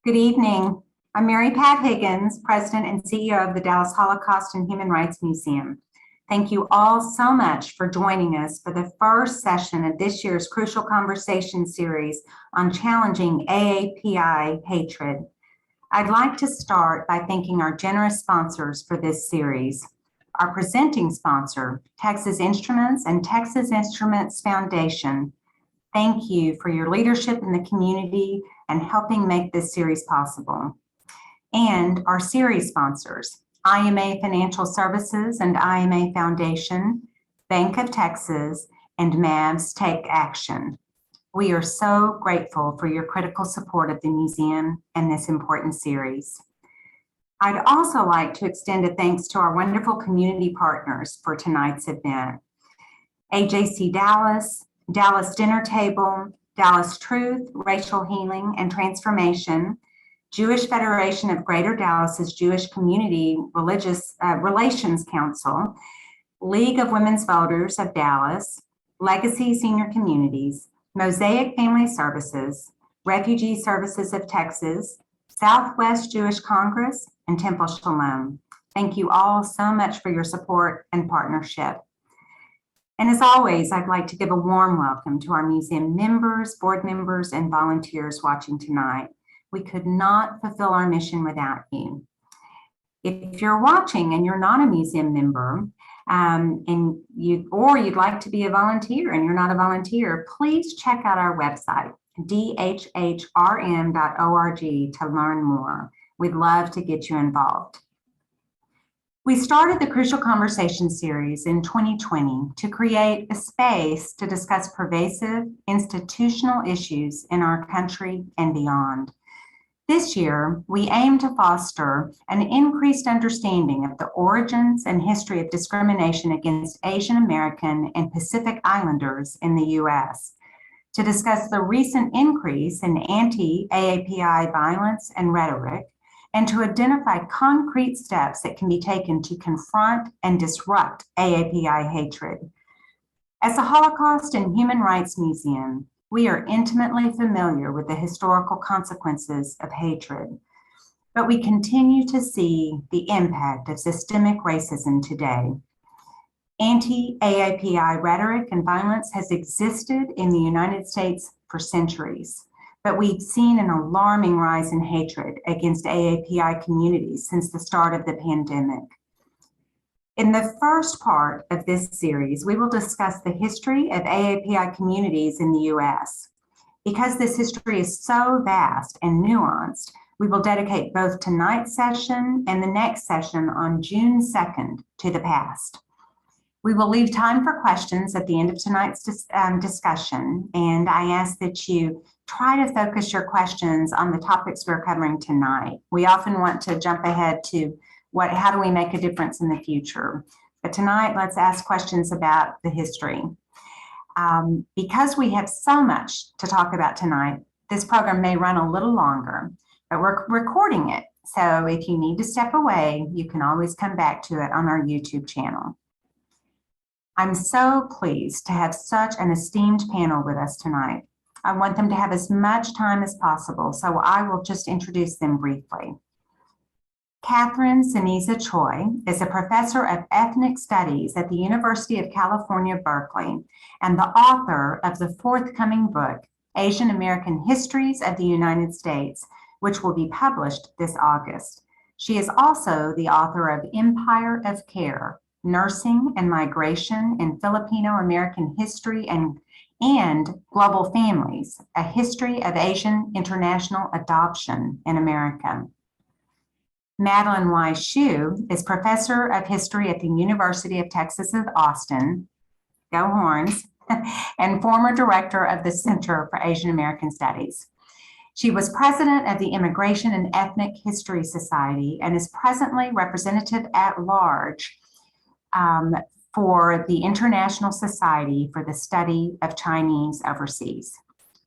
Good evening. I'm Mary Pat Higgins, President and CEO of the Dallas Holocaust and Human Rights Museum. Thank you all so much for joining us for the first session of this year's Crucial Conversation series on challenging AAPI hatred. I'd like to start by thanking our generous sponsors for this series. Our presenting sponsor, Texas Instruments and Texas Instruments Foundation. Thank you for your leadership in the community and helping make this series possible. And our series sponsors, IMA Financial Services and IMA Foundation, Bank of Texas, and Mavs Take Action. We are so grateful for your critical support of the museum and this important series. I'd also like to extend a thanks to our wonderful community partners for tonight's event. AJC Dallas, Dallas Dinner Table, Dallas Truth, Racial Healing and Transformation, Jewish Federation of Greater Dallas's Jewish Community Relations Council, League of Women's Voters of Dallas, Legacy Senior Communities, Mosaic Family Services, Refugee Services of Texas, Southwest Jewish Congress, and Temple Shalom. Thank you all so much for your support and partnership. And as always, I'd like to give a warm welcome to our museum members, board members, and volunteers watching tonight. We could not fulfill our mission without you. If you're watching and you're not a museum member, or you'd like to be a volunteer and you're not a volunteer, please check out our website, dhhrm.org, to learn more. We'd love to get you involved. We started the Crucial Conversation series in 2020 to create a space to discuss pervasive institutional issues in our country and beyond. This year, we aim to foster an increased understanding of the origins and history of discrimination against Asian American and Pacific Islanders in the U.S., to discuss the recent increase in anti-AAPI violence and rhetoric, and to identify concrete steps that can be taken to confront and disrupt AAPI hatred. As a Holocaust and Human Rights Museum, we are intimately familiar with the historical consequences of hatred, but we continue to see the impact of systemic racism today. Anti-AAPI rhetoric and violence has existed in the United States for centuries, but we've seen an alarming rise in hatred against AAPI communities since the start of the pandemic. In the first part of this series, we will discuss the history of AAPI communities in the U.S. Because this history is so vast and nuanced, we will dedicate both tonight's session and the next session on June 2nd to the past. We will leave time for questions at the end of tonight's discussion, and I ask that you try to focus your questions on the topics we're covering tonight. We often want to jump ahead to how do we make a difference in the future? But tonight, let's ask questions about the history. Because we have so much to talk about tonight, this program may run a little longer, but we're recording it. So if you need to step away, you can always come back to it on our YouTube channel. I'm so pleased to have such an esteemed panel with us tonight. I want them to have as much time as possible, so I will just introduce them briefly. Catherine Sinisa Choi is a professor of ethnic studies at the University of California, Berkeley, and the author of the forthcoming book, Asian American Histories of the United States, which will be published this August. She is also the author of Empire of Care, Nursing and Migration in Filipino American History and Global Families, a History of Asian International Adoption in America. Madeline Y. Hsu is Professor of History at the University of Texas at Austin, go Horns, and former Director of the Center for Asian American Studies. She was President of the Immigration and Ethnic History Society and is presently Representative at Large for the International Society for the Study of Chinese Overseas.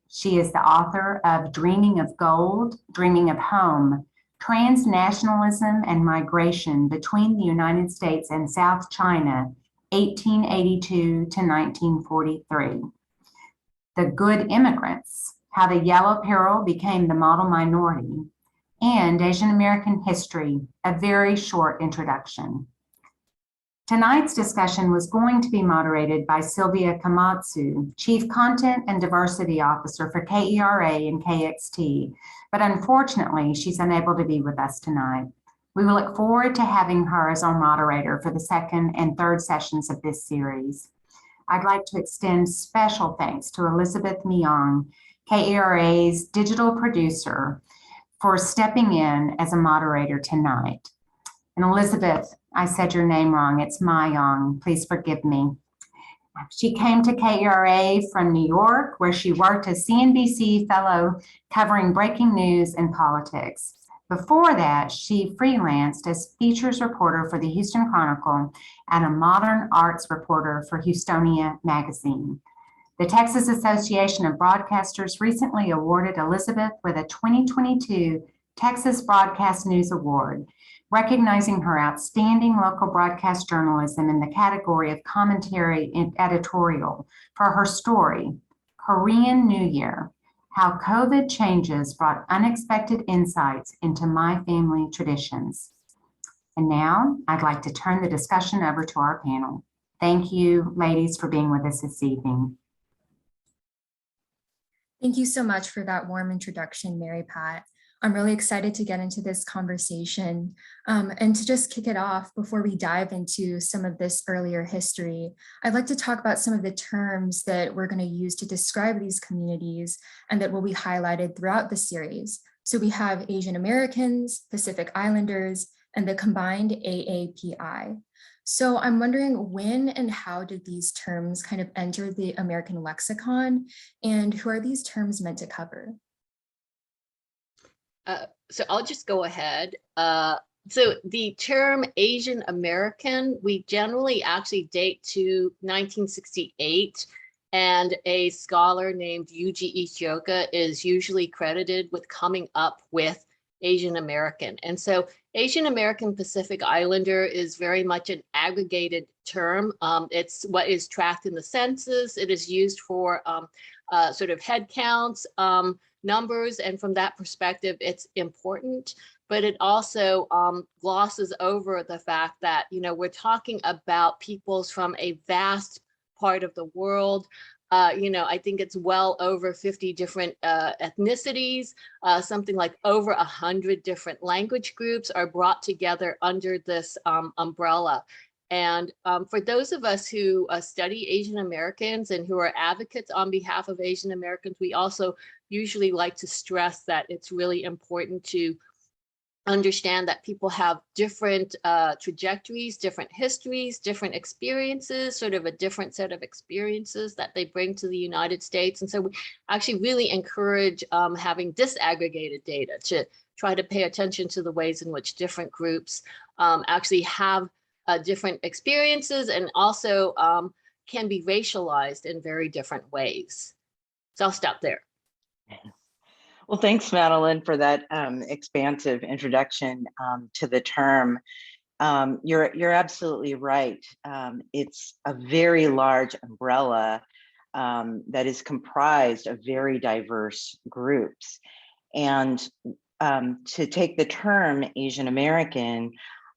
She is the author of Dreaming of Gold, Dreaming of Home, Transnationalism and Migration Between the United States and South China, 1882 to 1943. The Good Immigrants, How the Yellow Peril Became the Model Minority, and Asian American history, a very short introduction. Tonight's discussion was going to be moderated by Sylvia Kamatsu, Chief Content and Diversity Officer for KERA and KXT, but unfortunately, she's unable to be with us tonight. We will look forward to having her as our moderator for the second and third sessions of this series. I'd like to extend special thanks to Elizabeth Myong, KERA's digital producer, for stepping in as a moderator tonight. And Elizabeth, I said your name wrong. It's Myong. Please forgive me. She came to KERA from New York, where she worked as CNBC fellow covering breaking news and politics. Before that, she freelanced as features reporter for the Houston Chronicle and a modern arts reporter for Houstonia magazine. The Texas Association of Broadcasters recently awarded Elizabeth with a 2022 Texas Broadcast News Award, recognizing her outstanding local broadcast journalism in the category of commentary and editorial for her story, Korean New Year, How COVID Changes Brought Unexpected Insights into My Family Traditions. And now I'd like to turn the discussion over to our panel. Thank you, ladies, for being with us this evening. Thank you so much for that warm introduction, Mary Pat. I'm really excited to get into this conversation and to just kick it off before we dive into some of this earlier history. I'd like to talk about some of the terms that we're going to use to describe these communities and that will be highlighted throughout the series. So we have Asian Americans, Pacific Islanders, and the combined AAPI. So I'm wondering, when and how did these terms kind of enter the American lexicon, and who are these terms meant to cover? So I'll just go ahead. So the term Asian American, we generally actually date to 1968, and a scholar named Yuji Ishioka is usually credited with coming up with Asian American. And so Asian American Pacific Islander is very much an aggregated term. It's what is tracked in the census. It is used for sort of head counts, numbers, and from that perspective, it's important, but it also glosses over the fact that, you know, we're talking about peoples from a vast part of the world. You know, I think it's well over 50 different ethnicities, something like over 100 different language groups are brought together under this umbrella. And for those of us who study Asian Americans and who are advocates on behalf of Asian Americans, we also usually like to stress that it's really important to understand that people have different trajectories, different histories, different experiences, sort of a different set of experiences that they bring to the United States. And so we actually really encourage having disaggregated data to try to pay attention to the ways in which different groups actually have different experiences and also can be racialized in very different ways. So I'll stop there. Well, thanks, Madeline, for that expansive introduction to the term. You're absolutely right. It's a very large umbrella that is comprised of very diverse groups. And to take the term Asian American,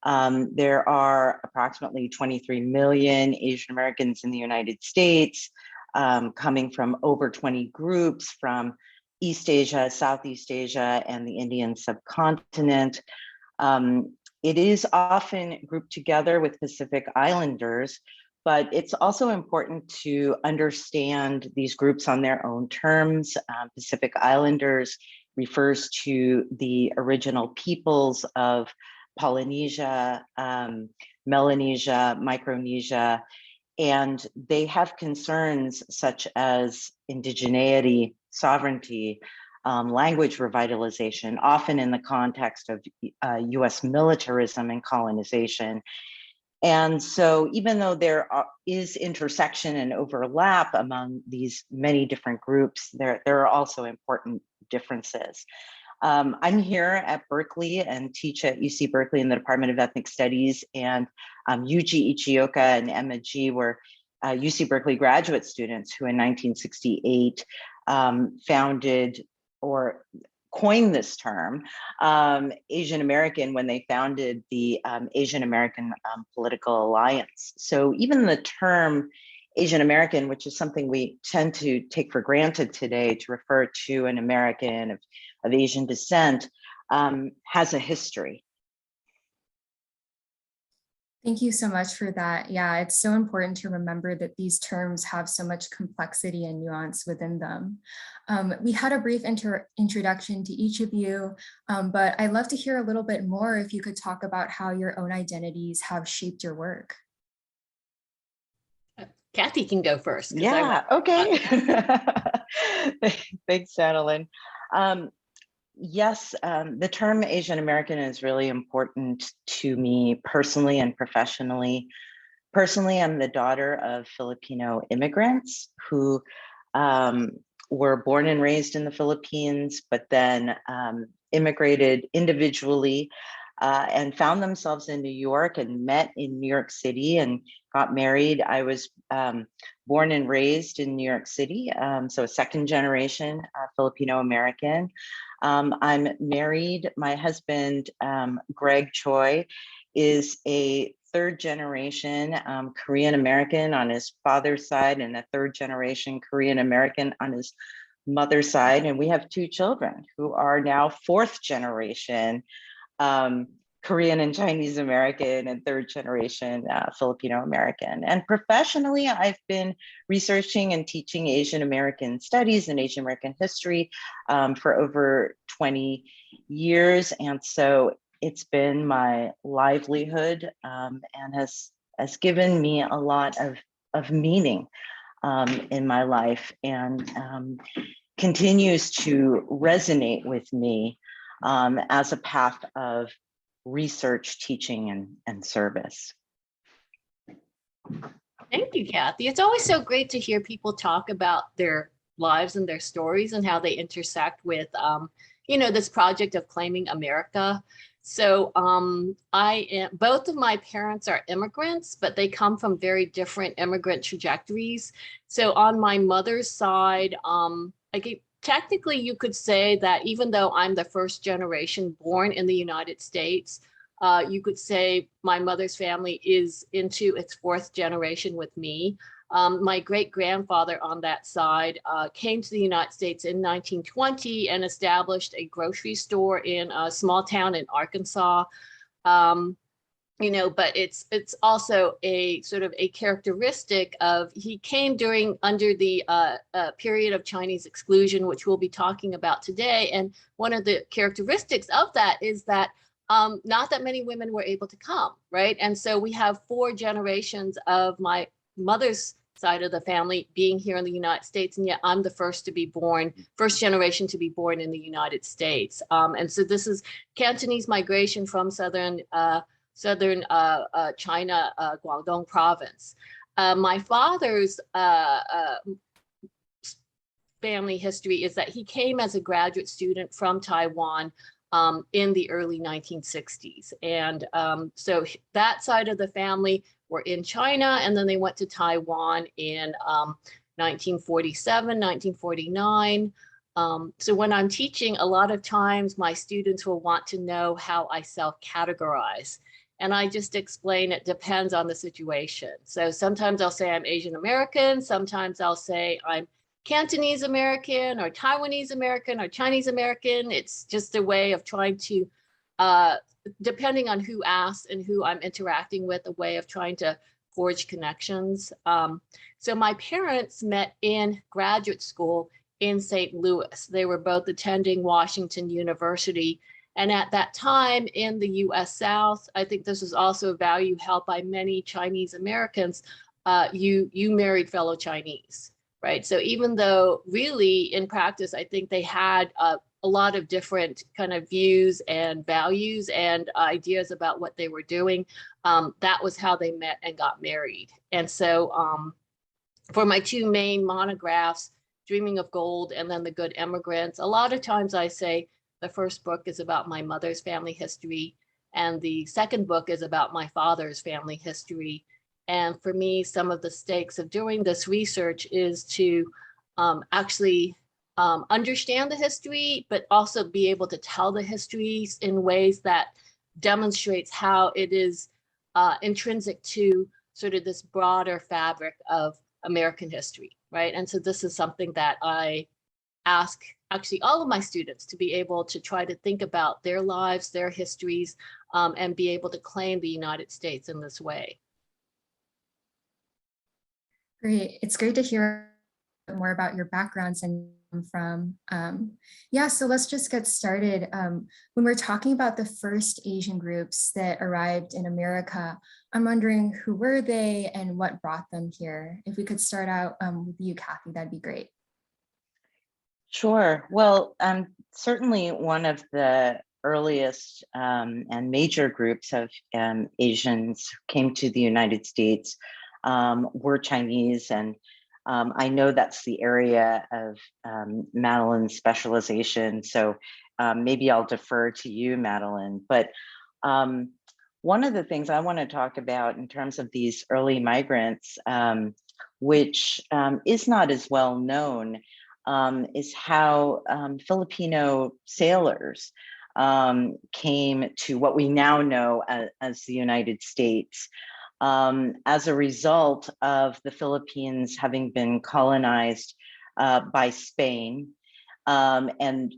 there are approximately 23 million Asian Americans in the United States, coming from over 20 groups from East Asia, Southeast Asia, and the Indian subcontinent. It is often grouped together with Pacific Islanders, but it's also important to understand these groups on their own terms. Pacific Islanders refers to the original peoples of Polynesia, Melanesia, Micronesia, and they have concerns such as indigeneity, sovereignty, language revitalization, often in the context of US militarism and colonization. And so even though there is intersection and overlap among these many different groups, there are also important differences. I'm here at Berkeley and teach at UC Berkeley in the Department of Ethnic Studies, and Yuji Ichioka and Emma G were UC Berkeley graduate students who in 1968 founded or coined this term, Asian American, when they founded the Asian American Political Alliance. So even the term Asian American, which is something we tend to take for granted today to refer to an American of Asian descent, has a history. Thank you so much for that. Yeah, it's so important to remember that these terms have so much complexity and nuance within them. We had a brief introduction to each of you, but I'd love to hear a little bit more if you could talk about how your own identities have shaped your work. Kathy can go first. Yeah, okay. Thanks, Madeline. Yes, the term Asian American is really important to me personally and professionally. Personally, I'm the daughter of Filipino immigrants who were born and raised in the Philippines, but then immigrated individually and found themselves in New York and met in New York City and got married. I was born and raised in New York City, so a second generation Filipino American. I'm married. My husband, Greg Choi, is a third generation Korean American on his father's side and a third generation Korean American on his mother's side. And we have 2 children who are now fourth generation Korean and Chinese American and third generation Filipino American. And professionally, I've been researching and teaching Asian American studies and Asian American history for over 20 years. And so it's been my livelihood and has given me a lot of meaning in my life and continues to resonate with me as a path of research, teaching, and service. Thank you, Kathy. It's always so great to hear people talk about their lives and their stories and how they intersect with, this project of claiming America. So both of my parents are immigrants, but they come from very different immigrant trajectories. So on my mother's side, technically, you could say that even though I'm the first generation born in the United States, you could say my mother's family is into its fourth generation with me. My great-grandfather on that side came to the United States in 1920 and established a grocery store in a small town in Arkansas. But it's also a sort of a characteristic of he came under the period of Chinese exclusion, which we'll be talking about today. And one of the characteristics of that is that not that many women were able to come, right? And so we have 4 generations of my mother's side of the family being here in the United States, and yet I'm the first generation to be born in the United States. And so this is Cantonese migration from southern China, Guangdong province. My father's family history is that he came as a graduate student from Taiwan in the early 1960s. And so that side of the family were in China, and then they went to Taiwan in 1947, 1949. So when I'm teaching, a lot of times my students will want to know how I self-categorize. And I just explain it depends on the situation. So sometimes I'll say I'm Asian American, sometimes I'll say I'm Cantonese American or Taiwanese American or Chinese American. It's just a way of trying to, depending on who asks and who I'm interacting with, a way of trying to forge connections. So my parents met in graduate school in St. Louis. They were both attending Washington University. And at that time in the US South, I think this is also a value held by many Chinese Americans, you married fellow Chinese, right? So even though really in practice, I think they had a lot of different kind of views and values and ideas about what they were doing, that was how they met and got married. And so for my 2 main monographs, Dreaming of Gold and then The Good Immigrants, a lot of times I say, the first book is about my mother's family history, and the second book is about my father's family history. And for me, some of the stakes of doing this research is to actually understand the history, but also be able to tell the histories in ways that demonstrates how it is intrinsic to sort of this broader fabric of American history, right? And so this is something that I ask actually all of my students to be able to try to think about their lives, their histories, and be able to claim the United States in this way. Great. It's great to hear more about your backgrounds and from. Yeah, so let's just get started. When we're talking about the first Asian groups that arrived in America, I'm wondering who were they and what brought them here? If we could start out with you, Kathy, that'd be great. Sure. Well, certainly one of the earliest and major groups of Asians who came to the United States were Chinese, and I know that's the area of Madeline's specialization, so maybe I'll defer to you, Madeline. But one of the things I want to talk about in terms of these early migrants, which is not as well known, is how Filipino sailors came to what we now know as the United States. As a result of the Philippines having been colonized by Spain, and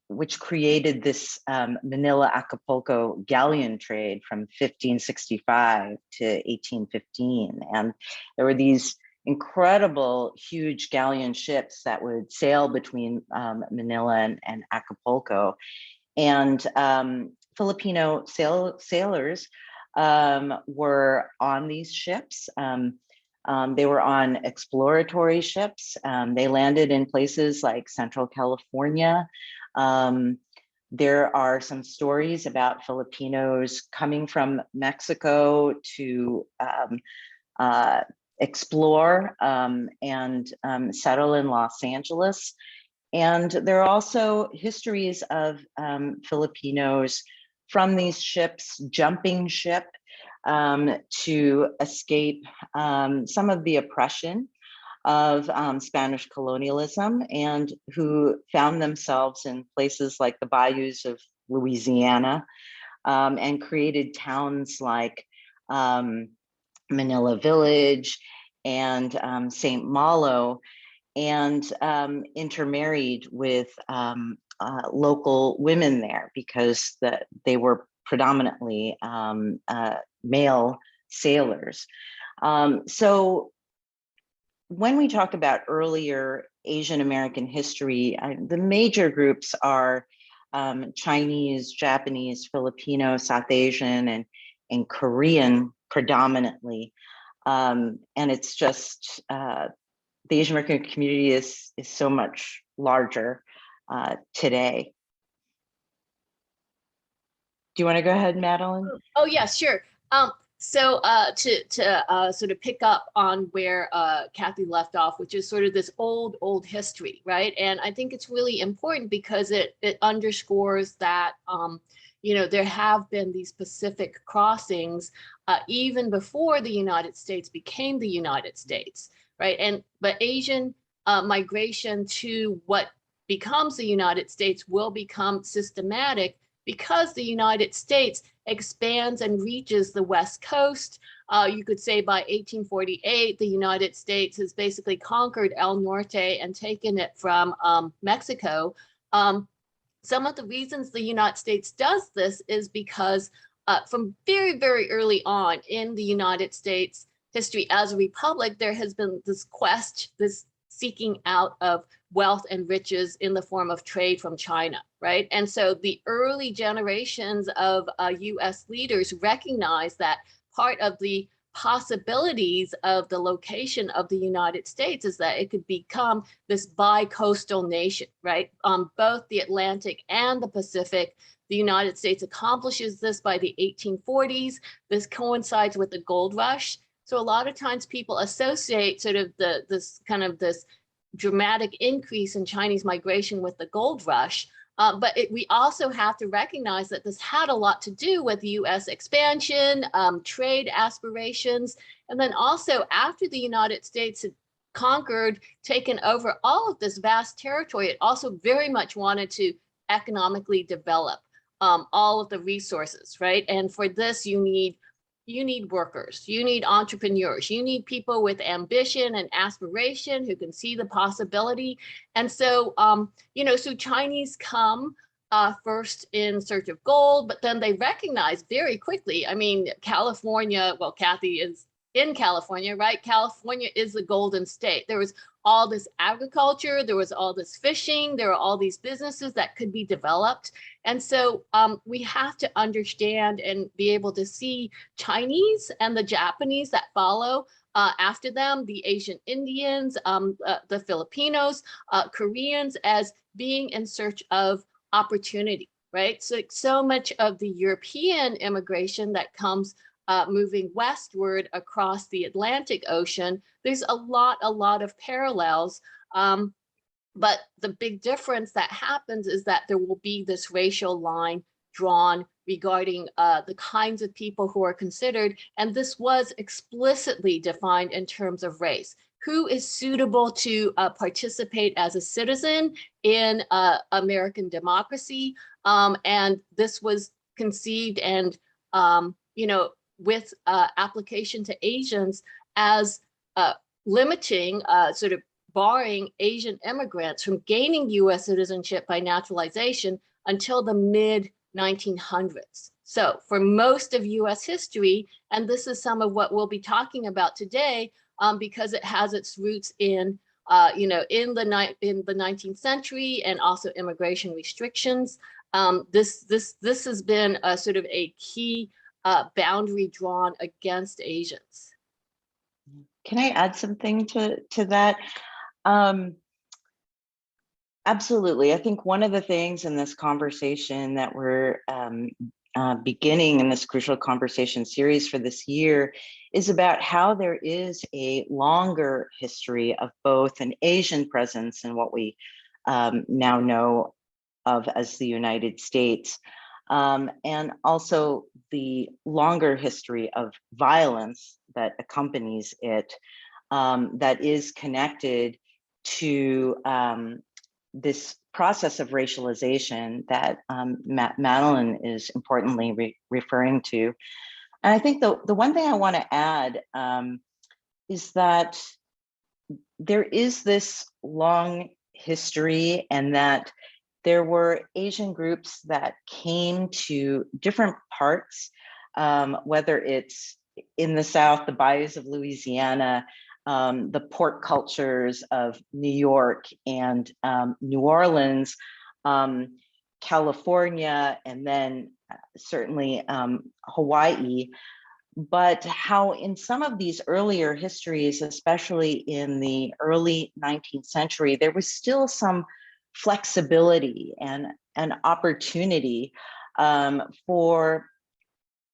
which created this Manila-Acapulco galleon trade from 1565 to 1815. And there were these incredible, huge galleon ships that would sail between Manila and Acapulco. And Filipino sailors were on these ships. They were on exploratory ships. They landed in places like Central California. There are some stories about Filipinos coming from Mexico to explore and settle in Los Angeles. And there are also histories of Filipinos from these ships jumping ship to escape some of the oppression of Spanish colonialism, and who found themselves in places like the bayous of Louisiana and created towns like Manila Village and St. Malo, and intermarried with local women there because they were predominantly male sailors. So when we talk about earlier Asian American history, the major groups are Chinese, Japanese, Filipino, South Asian, and Korean predominantly. And it's just, the Asian American community is so much larger today. Do you want to go ahead, Madeline? Oh, yeah, sure. So to sort of pick up on where Kathy left off, which is sort of this old history, right? And I think it's really important because it underscores that, you know, there have been these Pacific crossings even before the United States became the United States, right? But Asian migration to what becomes the United States will become systematic because the United States expands and reaches the West Coast. You could say by 1848, the United States has basically conquered El Norte and taken it from Mexico. Some of the reasons the United States does this is because from very, very early on in the United States history as a republic, there has been this quest, this seeking out of wealth and riches in the form of trade from China, right? And so the early generations of US leaders recognized that part of the possibilities of the location of the United States is that it could become this bi-coastal nation, right? Both the Atlantic and the Pacific. The United States accomplishes this by the 1840s. This coincides with the gold rush. So a lot of times people associate sort of this dramatic increase in Chinese migration with the gold rush. But we also have to recognize that this had a lot to do with US expansion, trade aspirations, and then also after the United States conquered, taken over all of this vast territory, it also very much wanted to economically develop all of the resources, right? And for this, you need workers, you need entrepreneurs, you need people with ambition and aspiration who can see the possibility. And so, so Chinese come first in search of gold, but then they recognize very quickly, I mean, California, well, Kathy is in California, right? California is the golden state. There was all this agriculture, there was all this fishing, there were all these businesses that could be developed. And so we have to understand and be able to see Chinese and the Japanese that follow after them, the Asian Indians, the Filipinos, Koreans, as being in search of opportunity, right? So much of the European immigration that comes moving westward across the Atlantic Ocean, there's a lot of parallels. But the big difference that happens is that there will be this racial line drawn regarding the kinds of people who are considered. And this was explicitly defined in terms of race. Who is suitable to participate as a citizen in American democracy? And this was conceived and, with application to Asians as limiting, sort of barring Asian immigrants from gaining US citizenship by naturalization until the mid-1900s. So for most of US history, and this is some of what we'll be talking about today, because it has its roots in, in the 19th century and also immigration restrictions. This has been a sort of a key boundary drawn against Asians. Can I add something to that? Absolutely. I think one of the things in this conversation that we're beginning in this crucial conversation series for this year is about how there is a longer history of both an Asian presence in what we now know of as the United States, and also the longer history of violence that accompanies it, that is connected to this process of racialization that Madeline is importantly referring to. And I think the one thing I want to add is that there is this long history, and that there were Asian groups that came to different parts, whether it's in the South, the bayous of Louisiana, the port cultures of New York and New Orleans, California, and then certainly Hawaii. But how in some of these earlier histories, especially in the early 19th century, there was still some flexibility and an opportunity for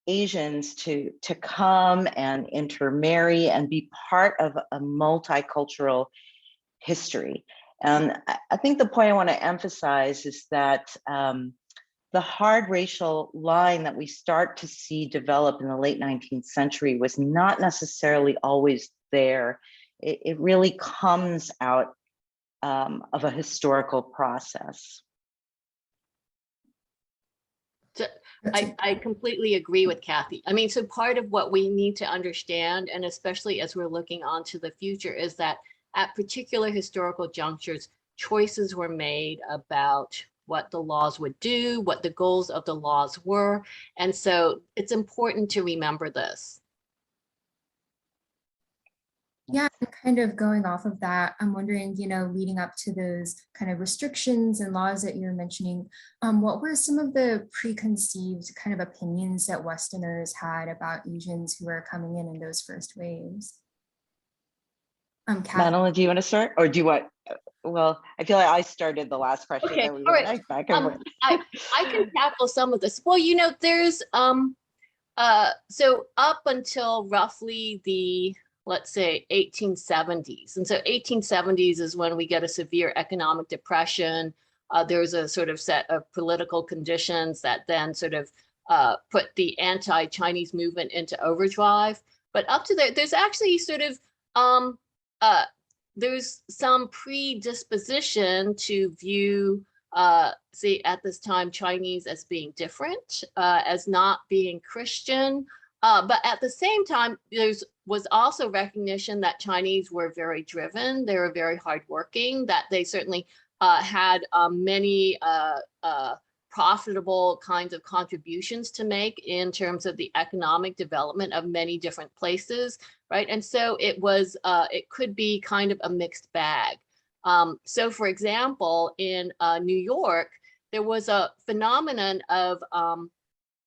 Asians to come and intermarry and be part of a multicultural history. And I think the point I want to emphasize is that the hard racial line that we start to see develop in the late 19th century was not necessarily always there. It really comes out of a historical process. I completely agree with Kathy. I mean, so part of what we need to understand, and especially as we're looking on to the future, is that at particular historical junctures, choices were made about what the laws would do, what the goals of the laws were. And so it's important to remember this. Yeah, kind of going off of that, I'm wondering, leading up to those kind of restrictions and laws that you're mentioning, what were some of the preconceived kind of opinions that Westerners had about Asians who were coming in those first waves? Madeline, do you want to start, or do you want? Well, I feel like I started the last question. Okay, all right. Back and forth. I can tackle some of this. Well, there's so up until roughly the, let's say, 1870s. And so 1870s is when we get a severe economic depression. There's a sort of set of political conditions that then sort of put the anti-Chinese movement into overdrive. But up to there, there's actually sort of there's some predisposition to view, say at this time, Chinese as being different, as not being Christian. But at the same time, was also recognition that Chinese were very driven, they were very hardworking, that they certainly had many profitable kinds of contributions to make in terms of the economic development of many different places, right? And so it was, it could be kind of a mixed bag. So for example, in New York, there was a phenomenon of,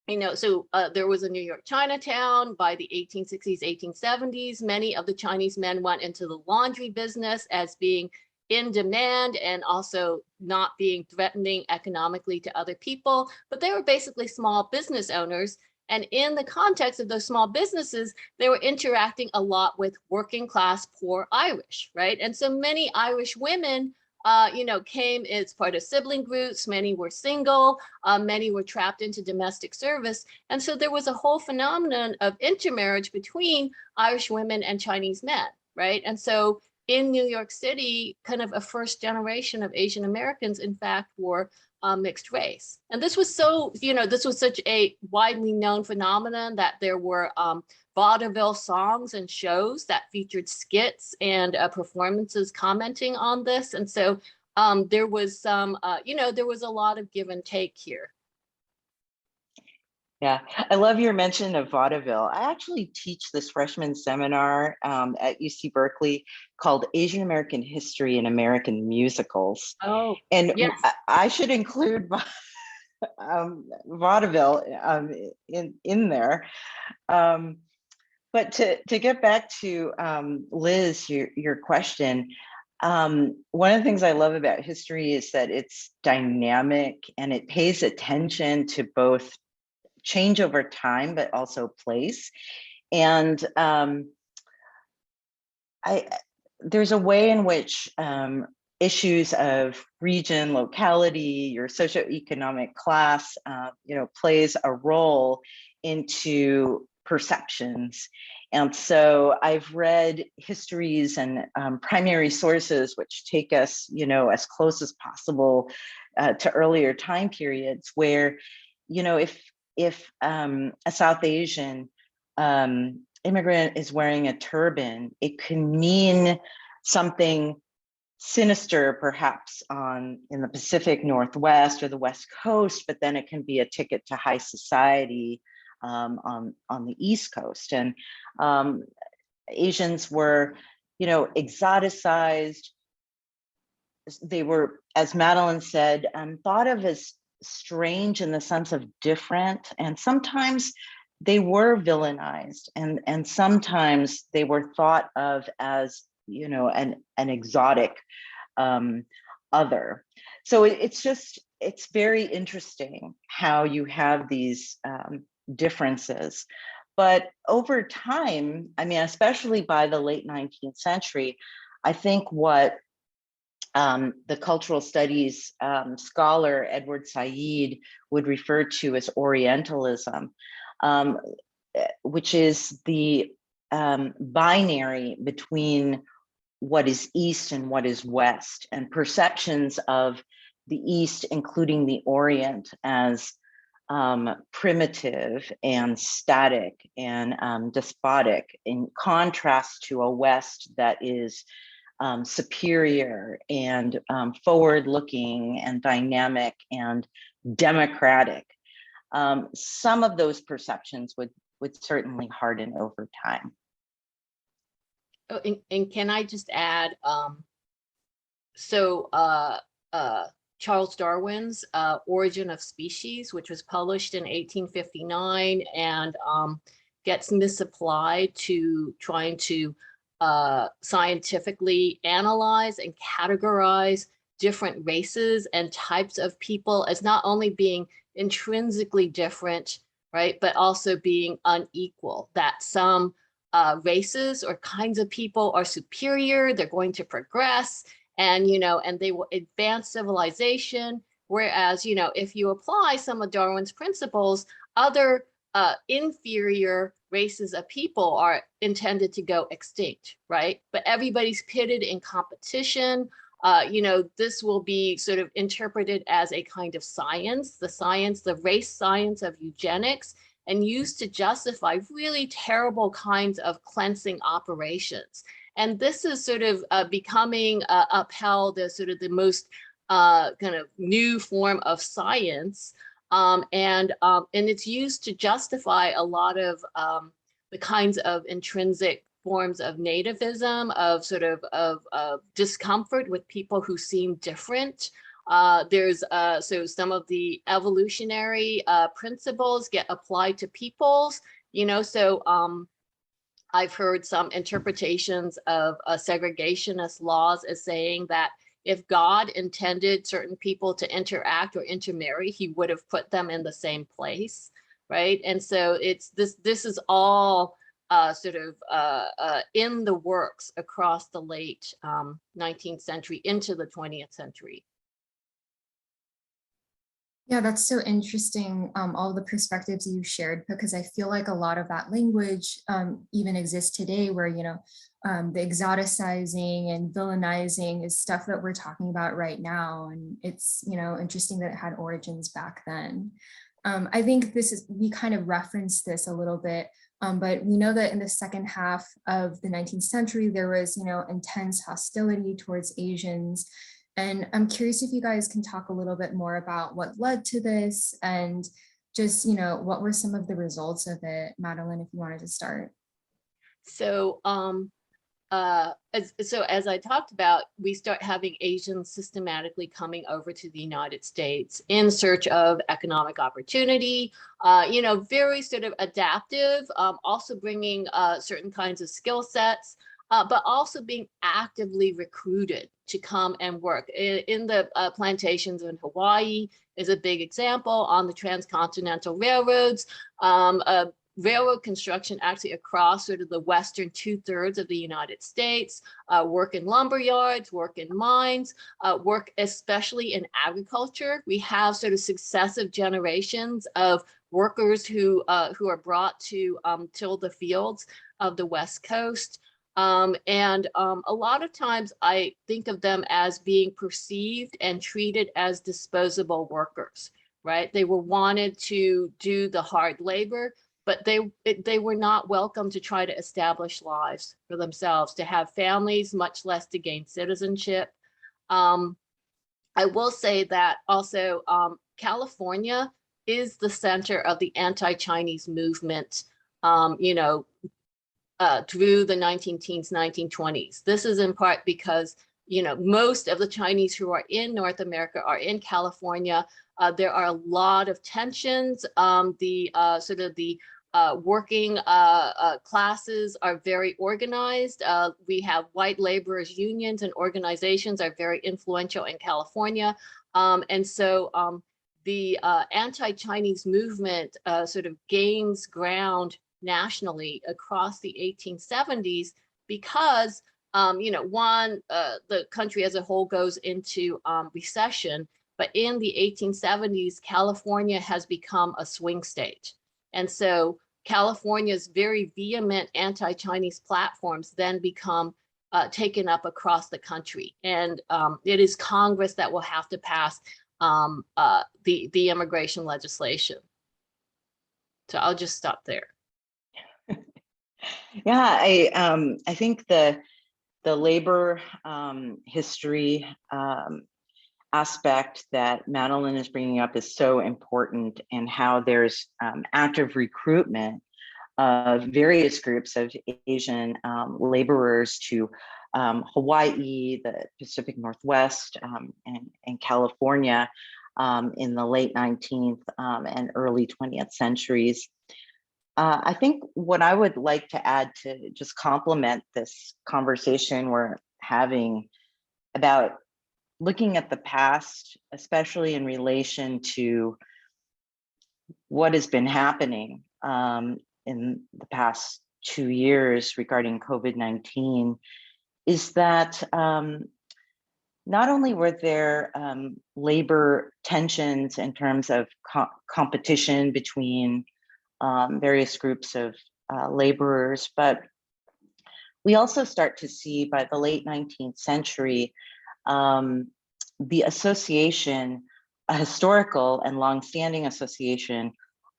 there was a New York Chinatown by the 1860s, 1870s. Many of the Chinese men went into the laundry business as being in demand and also not being threatening economically to other people, but they were basically small business owners. And in the context of those small businesses, they were interacting a lot with working class, poor Irish, right? And so many Irish women came as part of sibling groups. Many were single, many were trapped into domestic service. And so there was a whole phenomenon of intermarriage between Irish women and Chinese men, right? And so in New York City, kind of a first generation of Asian Americans, in fact, were mixed race. And this was this was such a widely known phenomenon that there were vaudeville songs and shows that featured skits and performances commenting on this. And so there was some, there was a lot of give and take here. Yeah, I love your mention of vaudeville. I actually teach this freshman seminar at UC Berkeley called Asian American History and American Musicals. Oh, and yes. I should include vaudeville in there. But to get back to Liz, your question, one of the things I love about history is that it's dynamic and it pays attention to both change over time, but also place. And there's a way in which issues of region, locality, your socioeconomic class, plays a role into perceptions. And so I've read histories and primary sources which take us, as close as possible to earlier time periods where, if a South Asian immigrant is wearing a turban, it can mean something sinister, perhaps in the Pacific Northwest or the West Coast, but then it can be a ticket to high society on the East Coast. And Asians were, exoticized. They were, as Madeline said, thought of as strange in the sense of different, and sometimes they were villainized, and sometimes they were thought of as an exotic other. So it's very interesting how you have these differences. But over time, especially by the late 19th century, I think what the cultural studies scholar Edward Said would refer to as orientalism, which is the binary between what is East and what is West, and perceptions of the East, including the Orient, as primitive and static and despotic, in contrast to a West that is superior and forward-looking and dynamic and democratic. Some of those perceptions would certainly harden over time. Oh, and can I just add, Charles Darwin's Origin of Species, which was published in 1859 and gets misapplied to trying to scientifically analyze and categorize different races and types of people as not only being intrinsically different, right, but also being unequal, that some races or kinds of people are superior, they're going to progress, and and they will advance civilization, whereas if you apply some of Darwin's principles, other inferior races of people are intended to go extinct, right? But everybody's pitted in competition. This will be sort of interpreted as a kind of science, the race science of eugenics, and used to justify really terrible kinds of cleansing operations. And this is sort of becoming upheld as sort of the most kind of new form of science. And it's used to justify a lot of the kinds of intrinsic forms of nativism, of sort of discomfort with people who seem different. So some of the evolutionary principles get applied to peoples, so I've heard some interpretations of segregationist laws as saying that if God intended certain people to interact or intermarry, he would have put them in the same place, right? And so this is all sort of in the works across the late 19th century into the 20th century. Yeah, that's so interesting, all the perspectives you shared, because I feel like a lot of that language even exists today where, the exoticizing and villainizing is stuff that we're talking about right now. And it's, interesting that it had origins back then. I think we kind of referenced this a little bit, but we know that in the second half of the 19th century, there was, intense hostility towards Asians. And I'm curious if you guys can talk a little bit more about what led to this and just, what were some of the results of it? Madeline, if you wanted to start. So, as I talked about, we start having Asians systematically coming over to the United States in search of economic opportunity, very sort of adaptive, also bringing certain kinds of skill sets. But also being actively recruited to come and work. In the plantations in Hawaii is a big example, on the transcontinental railroads, railroad construction actually across sort of the western 2/3 of the United States, work in lumber yards, work in mines, work especially in agriculture. We have sort of successive generations of workers who are brought to till the fields of the West Coast. A lot of times I think of them as being perceived and treated as disposable workers, right? They were wanted to do the hard labor, but they were not welcome to try to establish lives for themselves, to have families, much less to gain citizenship. I will say that also California is the center of the anti-Chinese movement, through the 19-teens, 1920s. This is in part because, most of the Chinese who are in North America are in California. There are a lot of tensions. The working classes are very organized. We have white laborers unions and organizations are very influential in California. And so the anti-Chinese movement sort of gains ground nationally across the 1870s because, the country as a whole goes into recession, but in the 1870s, California has become a swing state. And so California's very vehement anti-Chinese platforms then become taken up across the country. And it is Congress that will have to pass the immigration legislation. So I'll just stop there. Yeah, I think the labor history aspect that Madeline is bringing up is so important, and how there's active recruitment of various groups of Asian laborers to Hawaii, the Pacific Northwest, and California in the late 19th and early 20th centuries. I think what I would like to add to just complement this conversation we're having about looking at the past, especially in relation to what has been happening in the past 2 years regarding COVID-19, is that not only were there labor tensions in terms of competition between various groups of laborers. But we also start to see by the late 19th century, the association, a historical and longstanding association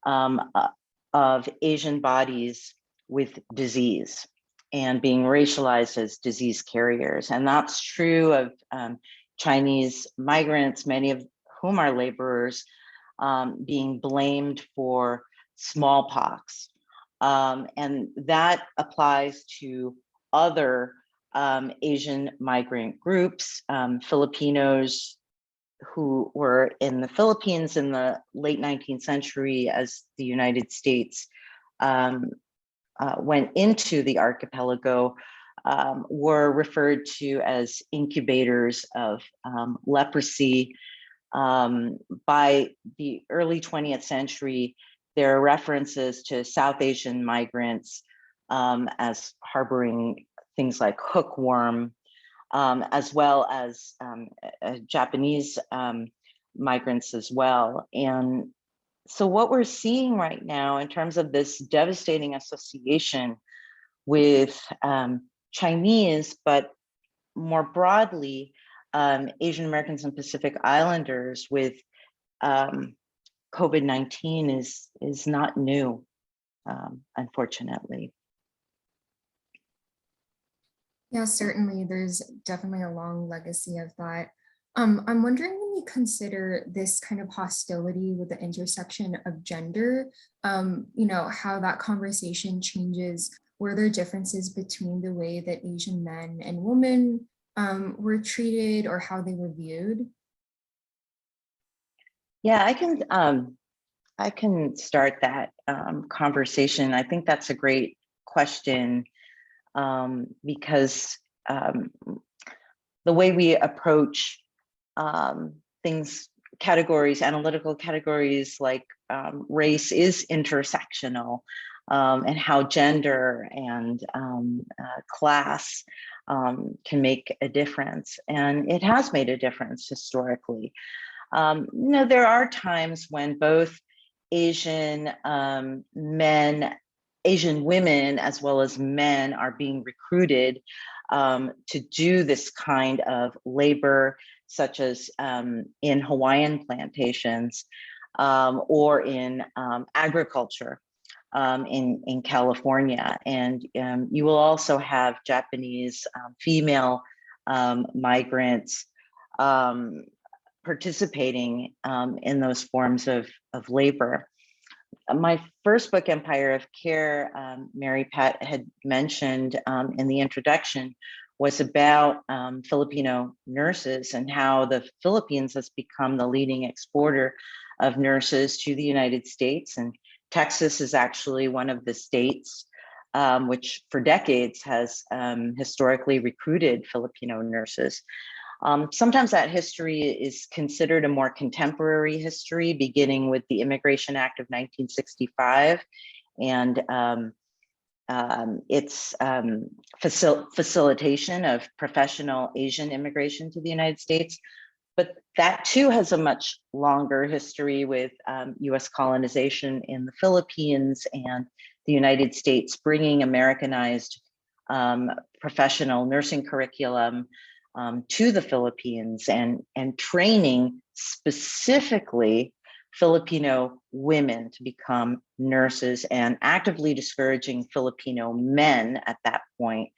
of Asian bodies with disease and being racialized as disease carriers. And that's true of Chinese migrants, many of whom are laborers, being blamed for smallpox. And that applies to other Asian migrant groups, Filipinos who were in the Philippines in the late 19th century as the United States went into the archipelago, were referred to as incubators of leprosy. By the early 20th century, there are references to South Asian migrants as harboring things like hookworm, as well as Japanese migrants as well. And so what we're seeing right now in terms of this devastating association with Chinese, but more broadly, Asian Americans and Pacific Islanders with COVID-19 is not new, unfortunately. Yeah, certainly. There's definitely a long legacy of that. I'm wondering, when we consider this kind of hostility with the intersection of gender, how that conversation changes. Were there differences between the way that Asian men and women were treated or how they were viewed? Yeah, I can start that conversation. I think that's a great question because the way we approach things, categories, analytical categories like race is intersectional, and how gender and class can make a difference. And it has made a difference historically. There are times when both Asian women as well as men are being recruited to do this kind of labor, such as in Hawaiian plantations or in agriculture in California. And you will also have Japanese female migrants participating in those forms of labor. My first book, Empire of Care, Mary Pat had mentioned in the introduction, was about Filipino nurses and how the Philippines has become the leading exporter of nurses to the United States. And Texas is actually one of the states which for decades has historically recruited Filipino nurses. Sometimes that history is considered a more contemporary history, beginning with the Immigration Act of 1965 and its facilitation of professional Asian immigration to the United States. But that too has a much longer history with US colonization in the Philippines and the United States bringing Americanized professional nursing curriculum to the Philippines and training specifically Filipino women to become nurses and actively discouraging Filipino men at that point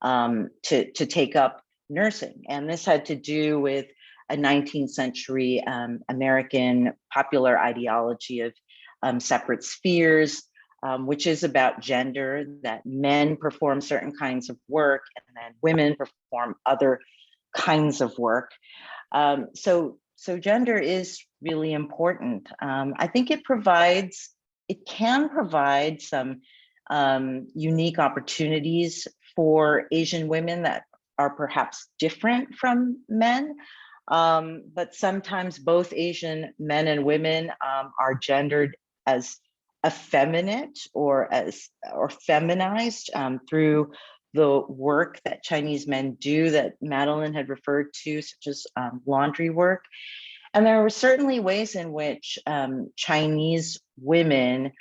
to take up nursing. And this had to do with a 19th century American popular ideology of separate spheres, which is about gender, that men perform certain kinds of work and then women perform other kinds of work. So gender is really important. I think it can provide some unique opportunities for Asian women that are perhaps different from men. But sometimes both Asian men and women are gendered as effeminate or feminized through the work that Chinese men do that Madeline had referred to, such as laundry work. And there were certainly ways in which Chinese women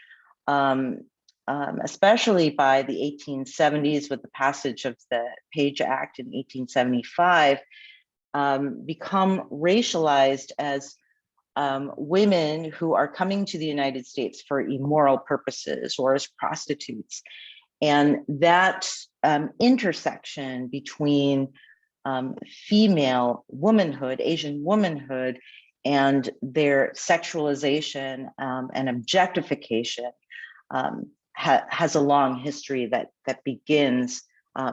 especially by the 1870s with the passage of the Page Act in 1875, become racialized as women who are coming to the United States for immoral purposes or as prostitutes. And that intersection between female womanhood, Asian womanhood, and their sexualization and objectification has a long history that begins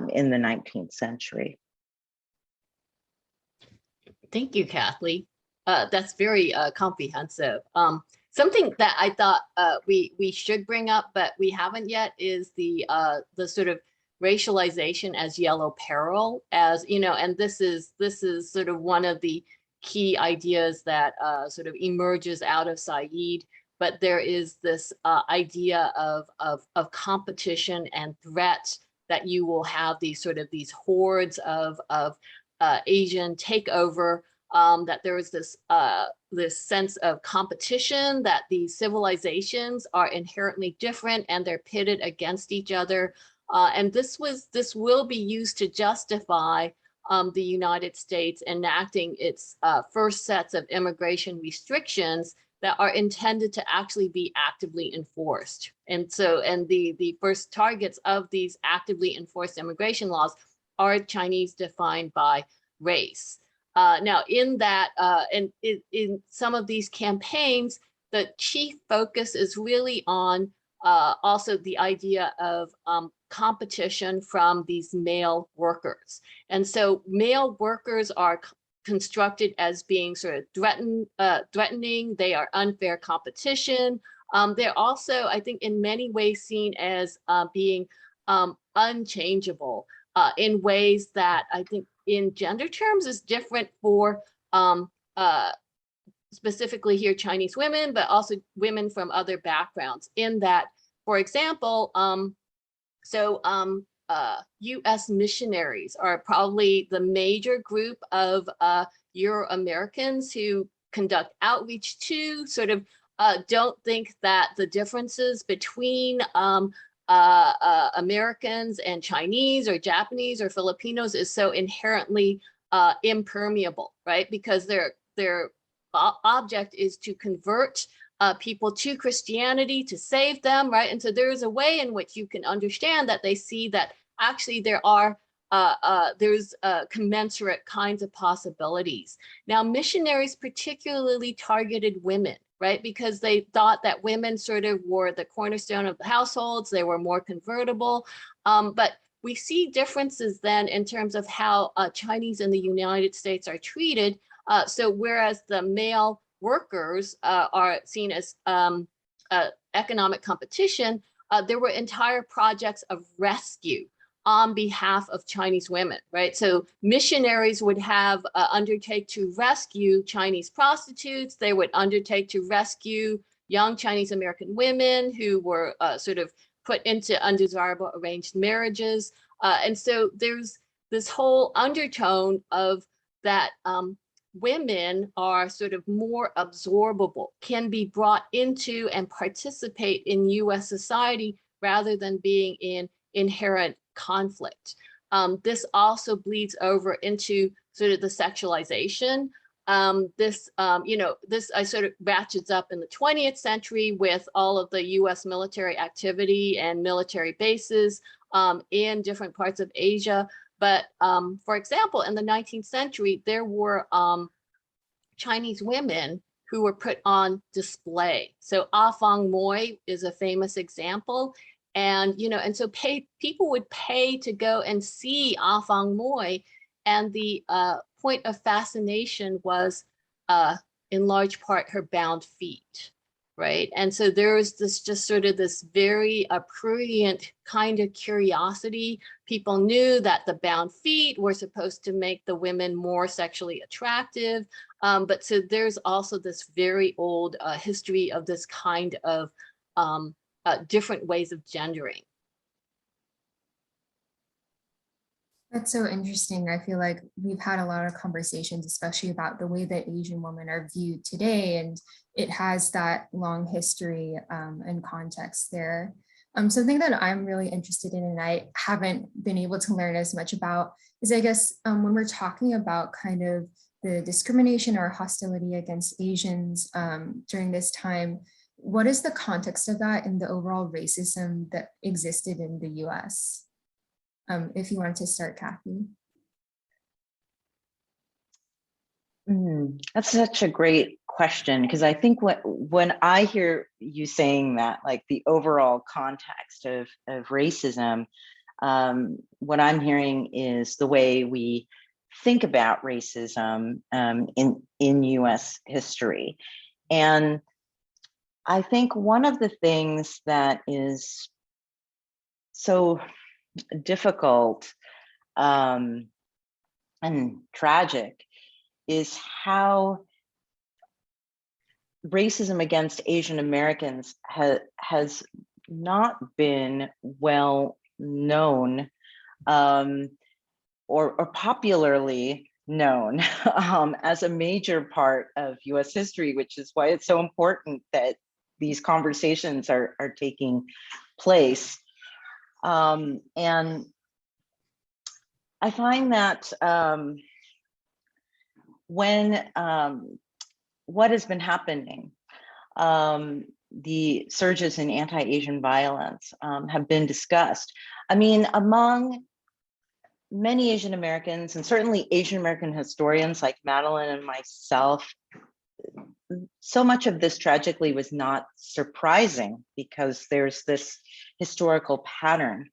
in the 19th century. Thank you, Kathleen. That's very comprehensive. Something that I thought we should bring up, but we haven't yet, is the sort of racialization as yellow peril, as you know, and this is sort of one of the key ideas that sort of emerges out of Said. But there is this idea of competition and threat, that you will have these hordes of Asian takeover. That there is this sense of competition, that these civilizations are inherently different and they're pitted against each other. And this will be used to justify the United States enacting its first sets of immigration restrictions that are intended to actually be actively enforced. And the first targets of these actively enforced immigration laws are Chinese defined by race. Now, in that, and in some of these campaigns, the chief focus is really on also the idea of competition from these male workers. And so male workers are constructed as being sort of threatening. They are unfair competition. They're also, I think, in many ways seen as being unchangeable in ways that I think in gender terms is different for specifically here Chinese women, but also women from other backgrounds, in that, for example, US missionaries are probably the major group of Euro-Americans who conduct outreach to, sort of don't think that the differences between Americans and Chinese or Japanese or Filipinos is so inherently impermeable, right? Because their object is to convert people to Christianity, to save them, right? And so there is a way in which you can understand that they see that actually there are there's commensurate kinds of possibilities. Now, missionaries particularly targeted women, right? Because they thought that women sort of were the cornerstone of the households, they were more convertible. But we see differences then in terms of how Chinese in the United States are treated. So whereas the male workers are seen as economic competition, there were entire projects of rescue on behalf of Chinese women, right? So missionaries would have undertake to rescue Chinese prostitutes. They would undertake to rescue young Chinese American women who were sort of put into undesirable arranged marriages. And so there's this whole undertone of that women are sort of more absorbable, can be brought into and participate in US society rather than being in inherent conflict. This also bleeds over into sort of the sexualization. This sort of ratchets up in the 20th century with all of the US military activity and military bases in different parts of Asia. But for example, in the 19th century, there were Chinese women who were put on display. So Afang Moi is a famous example. And, and so people would pay to go and see Afang Moi. And the point of fascination was in large part her bound feet, right? And so there was this very prurient kind of curiosity. People knew that the bound feet were supposed to make the women more sexually attractive. But so there's also this very old history of this kind of different ways of gendering. That's so interesting. I feel like we've had a lot of conversations, especially about the way that Asian women are viewed today, and it has that long history and context there. Something that I'm really interested in and I haven't been able to learn as much about is, I guess, when we're talking about kind of the discrimination or hostility against Asians during this time, what is the context of that and the overall racism that existed in the US? If you wanted to start, Kathy. That's such a great question, because I think when I hear you saying that, like the overall context of racism, what I'm hearing is the way we think about racism in US history. And I think one of the things that is so difficult and tragic is how racism against Asian Americans has not been well known or popularly known as a major part of US history, which is why it's so important that these conversations are taking place. And I find that when what has been happening, the surges in anti-Asian violence have been discussed. I mean, among many Asian Americans, and certainly Asian American historians like Madeline and myself, so much of this tragically was not surprising because there's this historical pattern.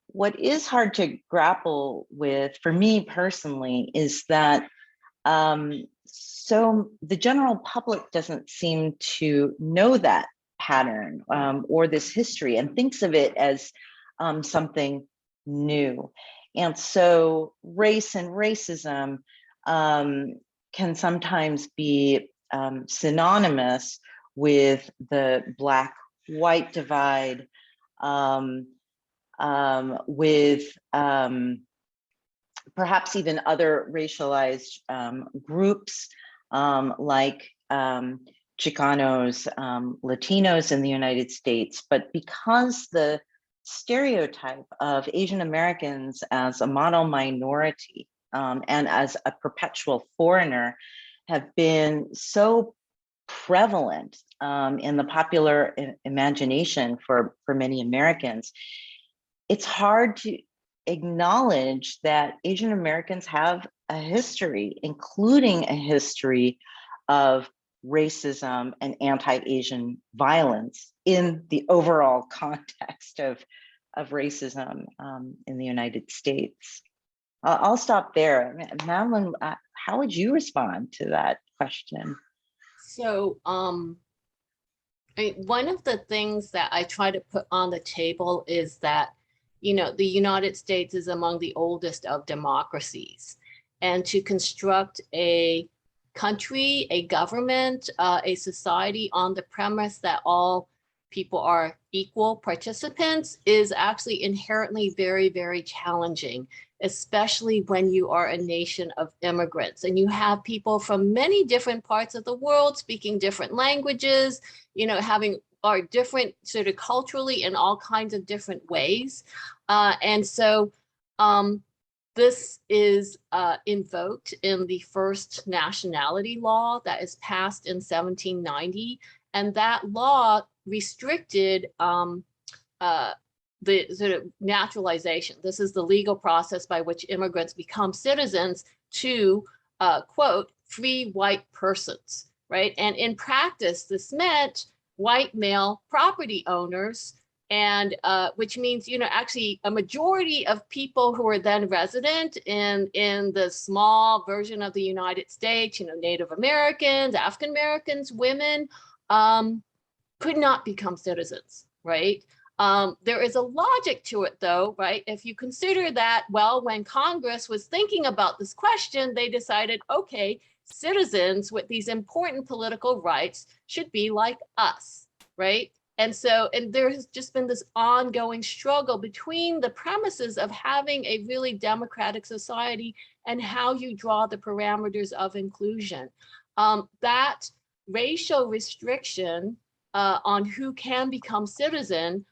What is hard to grapple with, for me personally, is that so the general public doesn't seem to know that pattern or this history and thinks of it as something new. And so race and racism can sometimes be synonymous with the Black-white divide, with perhaps even other racialized groups like Chicanos, Latinos in the United States. But because the stereotype of Asian Americans as a model minority and as a perpetual foreigner have been so prevalent in the popular imagination for many Americans, it's hard to acknowledge that Asian Americans have a history, including a history of racism and anti-Asian violence in the overall context of racism in the United States. I'll stop there. Madeline, how would you respond to that question? So, one of the things that I try to put on the table is that, you know, the United States is among the oldest of democracies, and to construct a country, a government, a society on the premise that all people are equal participants is actually inherently very, very challenging, especially when you are a nation of immigrants and you have people from many different parts of the world speaking different languages, you know, having are different sort of culturally in all kinds of different ways. And so this is invoked in the first nationality law that is passed in 1790. And that law restricted the sort of naturalization. This is the legal process by which immigrants become citizens to, quote, free white persons, right? And in practice, this meant white male property owners, and which means, you know, actually a majority of people who were then resident in the small version of the United States, you know, Native Americans, African Americans, women, could not become citizens, right? There is a logic to it though, right? If you consider that, well, when Congress was thinking about this question, they decided, okay, citizens with these important political rights should be like us, right? And so, and there has just been this ongoing struggle between the premises of having a really democratic society and how you draw the parameters of inclusion. That racial restriction on who can become citizen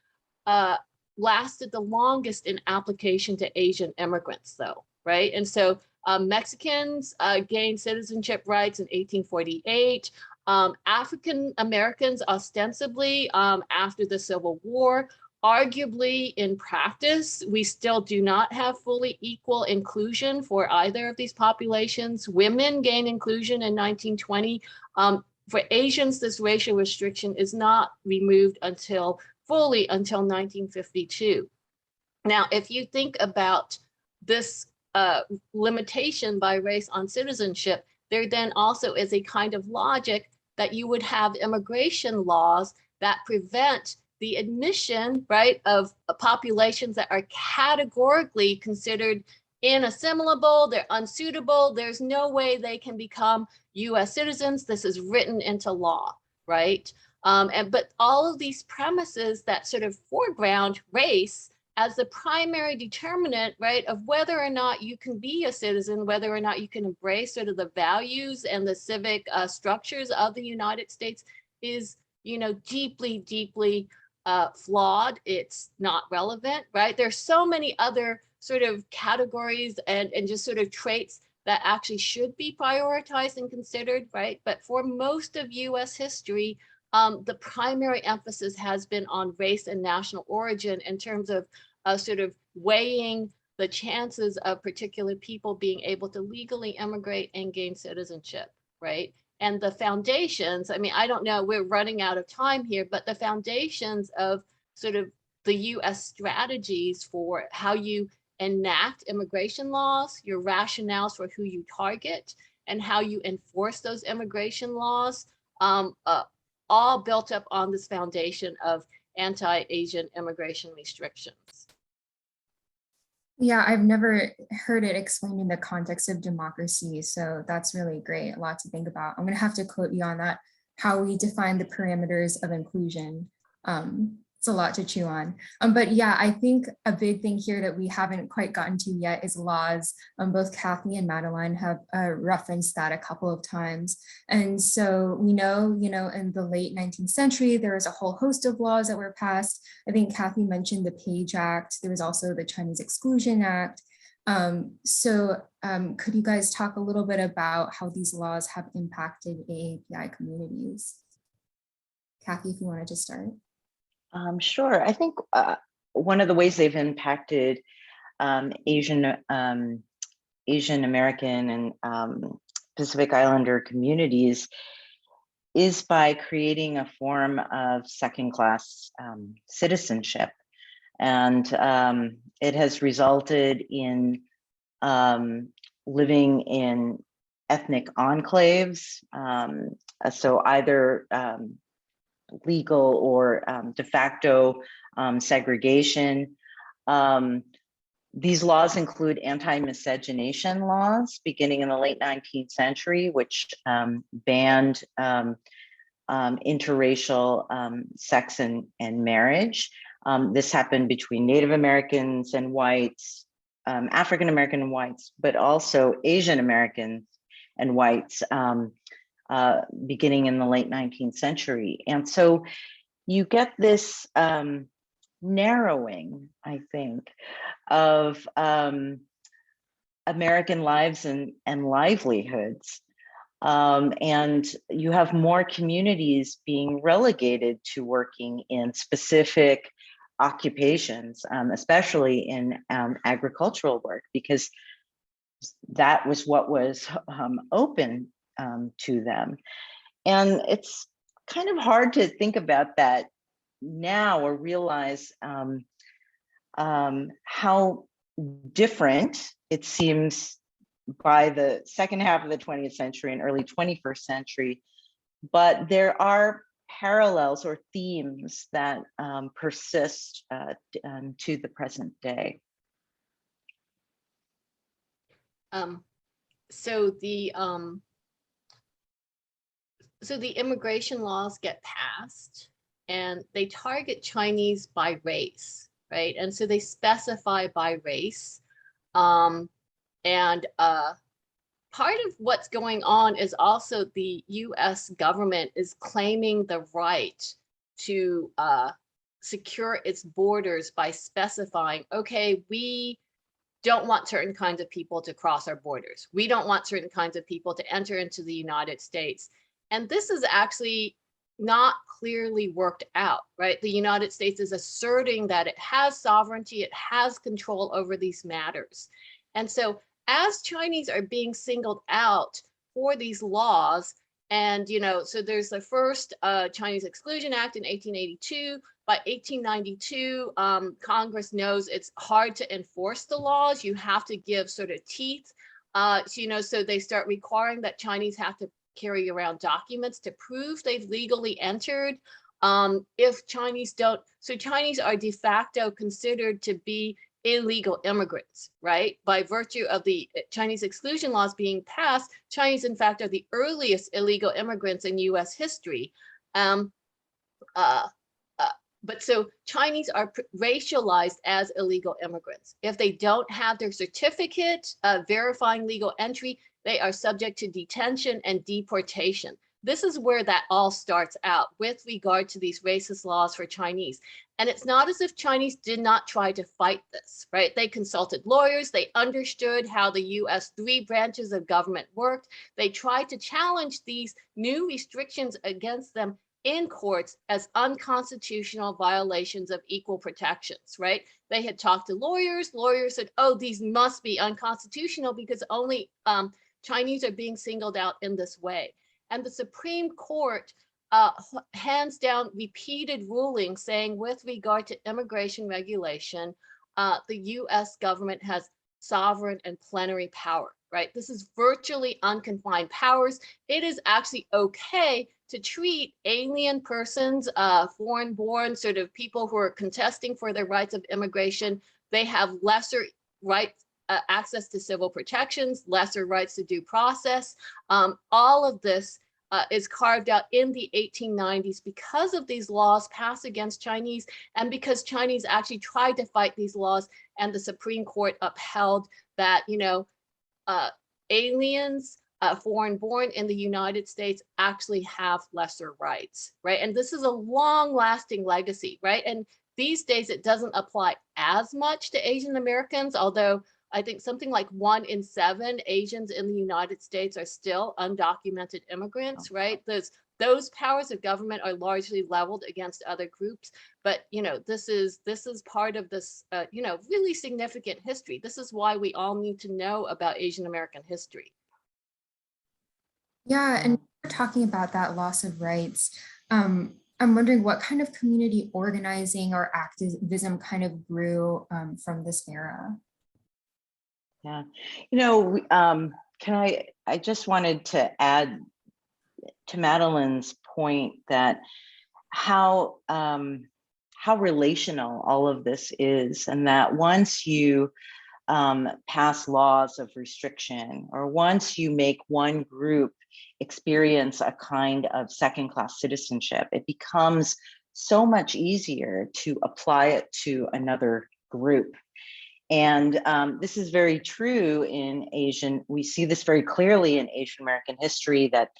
lasted the longest in application to Asian immigrants, though, right? And so Mexicans gained citizenship rights in 1848. African Americans ostensibly after the Civil War. Arguably, in practice, we still do not have fully equal inclusion for either of these populations. Women gain inclusion in 1920. For Asians, this racial restriction is not removed fully until 1952. Now, if you think about this limitation by race on citizenship, there then also is a kind of logic that you would have immigration laws that prevent the admission, right, of populations that are categorically considered inassimilable, they're unsuitable, there's no way they can become US citizens. This is written into law, right? But all of these premises that sort of foreground race as the primary determinant, right, of whether or not you can be a citizen, whether or not you can embrace sort of the values and the civic structures of the United States is, deeply, deeply flawed. It's not relevant, right? There's so many other sort of categories and just sort of traits that actually should be prioritized and considered, right? But for most of US history, the primary emphasis has been on race and national origin in terms of sort of weighing the chances of particular people being able to legally immigrate and gain citizenship, right? And the foundations, I mean, I don't know, we're running out of time here, but the foundations of sort of the US strategies for how you enact immigration laws, your rationales for who you target, and how you enforce those immigration laws, all built up on this foundation of anti-Asian immigration restrictions. Yeah, I've never heard it explained in the context of democracy, so that's really great, a lot to think about. I'm gonna have to quote you on that, how we define the parameters of inclusion. It's a lot to chew on. But yeah, I think a big thing here that we haven't quite gotten to yet is laws. Both Kathy and Madeline have referenced that a couple of times. And so we know, in the late 19th century, there was a whole host of laws that were passed. I think Kathy mentioned the Page Act. There was also the Chinese Exclusion Act. Could you guys talk a little bit about how these laws have impacted AAPI communities? Kathy, if you wanted to start. Sure. I think one of the ways they've impacted Asian American and Pacific Islander communities is by creating a form of second-class citizenship. And it has resulted in living in ethnic enclaves. So either legal or de facto segregation. These laws include anti-miscegenation laws beginning in the late 19th century, which banned interracial sex and marriage. This happened between Native Americans and whites, African American and whites, but also Asian Americans and whites, beginning in the late 19th century. And so you get this narrowing, I think, of American lives and livelihoods. And you have more communities being relegated to working in specific occupations, especially in agricultural work, because that was what was open to them. And it's kind of hard to think about that now or realize how different it seems by the second half of the 20th century and early 21st century. But there are parallels or themes that persist to the present day. So the immigration laws get passed and they target Chinese by race, right? And so they specify by race. Part of what's going on is also the US government is claiming the right to secure its borders by specifying, okay, we don't want certain kinds of people to cross our borders. We don't want certain kinds of people to enter into the United States. And this is actually not clearly worked out, right? The United States is asserting that it has sovereignty, it has control over these matters. And so as Chinese are being singled out for these laws, and, so there's the first Chinese Exclusion Act in 1882. By 1892, Congress knows it's hard to enforce the laws. You have to give sort of teeth, so they start requiring that Chinese have to carry around documents to prove they've legally entered. If Chinese don't, so Chinese are de facto considered to be illegal immigrants, right? By virtue of the Chinese exclusion laws being passed, Chinese, in fact, are the earliest illegal immigrants in US history. But so Chinese are racialized as illegal immigrants. If they don't have their certificate verifying legal entry, they are subject to detention and deportation. This is where that all starts out with regard to these racist laws for Chinese. And it's not as if Chinese did not try to fight this, right? They consulted lawyers, they understood how the US 3 branches of government worked. They tried to challenge these new restrictions against them in courts as unconstitutional violations of equal protections, right? They had talked to lawyers. Lawyers said, oh, these must be unconstitutional because only Chinese are being singled out in this way. And the Supreme Court hands down repeated rulings saying with regard to immigration regulation, the US government has sovereign and plenary power, right? This is virtually unconfined powers. It is actually okay to treat alien persons, foreign-born sort of people who are contesting for their rights of immigration. They have lesser rights, access to civil protections, lesser rights to due process. All of this is carved out in the 1890s because of these laws passed against Chinese and because Chinese actually tried to fight these laws and the Supreme Court upheld that, aliens, foreign-born in the United States actually have lesser rights, right? And this is a long-lasting legacy, right? And these days it doesn't apply as much to Asian Americans, although I think something like 1 in 7 Asians in the United States are still undocumented immigrants, right? Those powers of government are largely leveled against other groups, but this is part of this really significant history. This is why we all need to know about Asian American history. Yeah, and we're talking about that loss of rights. I'm wondering what kind of community organizing or activism kind of grew from this era? Yeah, I just wanted to add to Madeline's point that how relational all of this is, and that once you pass laws of restriction, or once you make one group experience a kind of second-class citizenship, it becomes so much easier to apply it to another group. And this is very true in Asian, we see this very clearly in Asian American history, that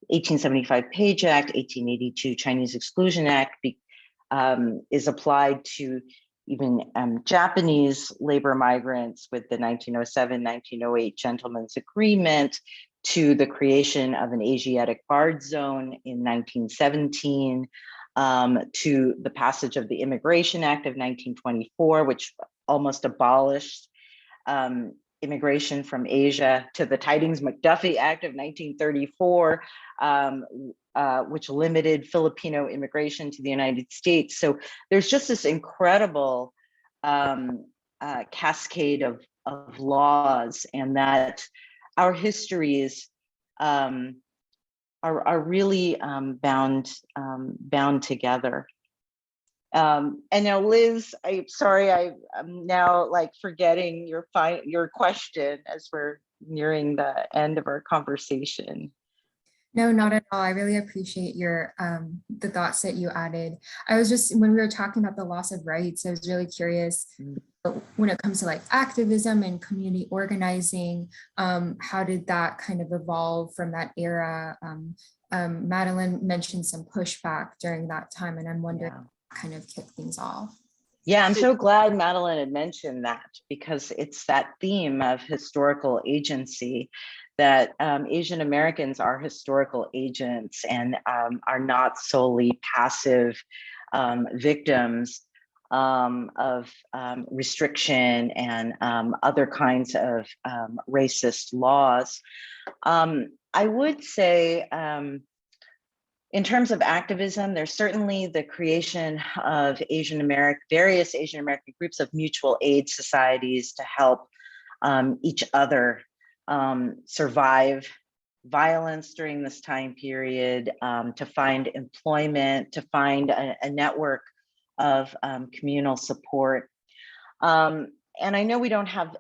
1875 Page Act, 1882 Chinese Exclusion Act is applied to even Japanese labor migrants with the 1907-1908 Gentlemen's Agreement, to the creation of an Asiatic Barred Zone in 1917, to the passage of the Immigration Act of 1924, which almost abolished immigration from Asia, to the Tidings-McDuffie Act of 1934, which limited Filipino immigration to the United States. So there's just this incredible cascade of laws, and that our histories are really bound together. And now, Liz, I'm sorry, I'm now like forgetting your question as we're nearing the end of our conversation. No, not at all. I really appreciate your the thoughts that you added. I was just, when we were talking about the loss of rights, I was really curious when it comes to like activism and community organizing, how did that kind of evolve from that era? Madeline mentioned some pushback during that time, and I'm wondering kind of kick things off. Yeah, I'm so glad Madeline had mentioned that, because it's that theme of historical agency, that Asian Americans are historical agents and are not solely passive victims of restriction and other kinds of racist laws. I would say, in terms of activism, there's certainly the creation of various Asian American groups of mutual aid societies to help each other survive violence during this time period, to find employment, to find a network of communal support. And I know we don't have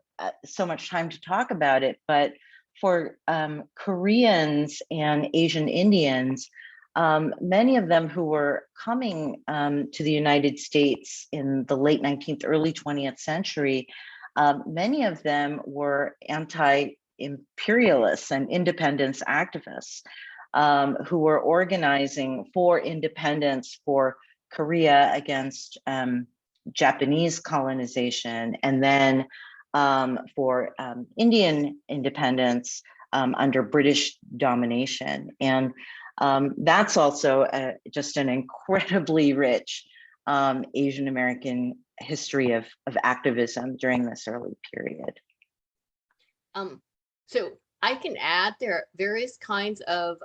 so much time to talk about it, but for Koreans and Asian Indians, many of them who were coming to the United States in the late 19th, early 20th century, many of them were anti-imperialists and independence activists who were organizing for independence for Korea against Japanese colonization, and then for Indian independence under British domination. And that's also just an incredibly rich Asian American history of activism during this early period. So I can add, there are various kinds of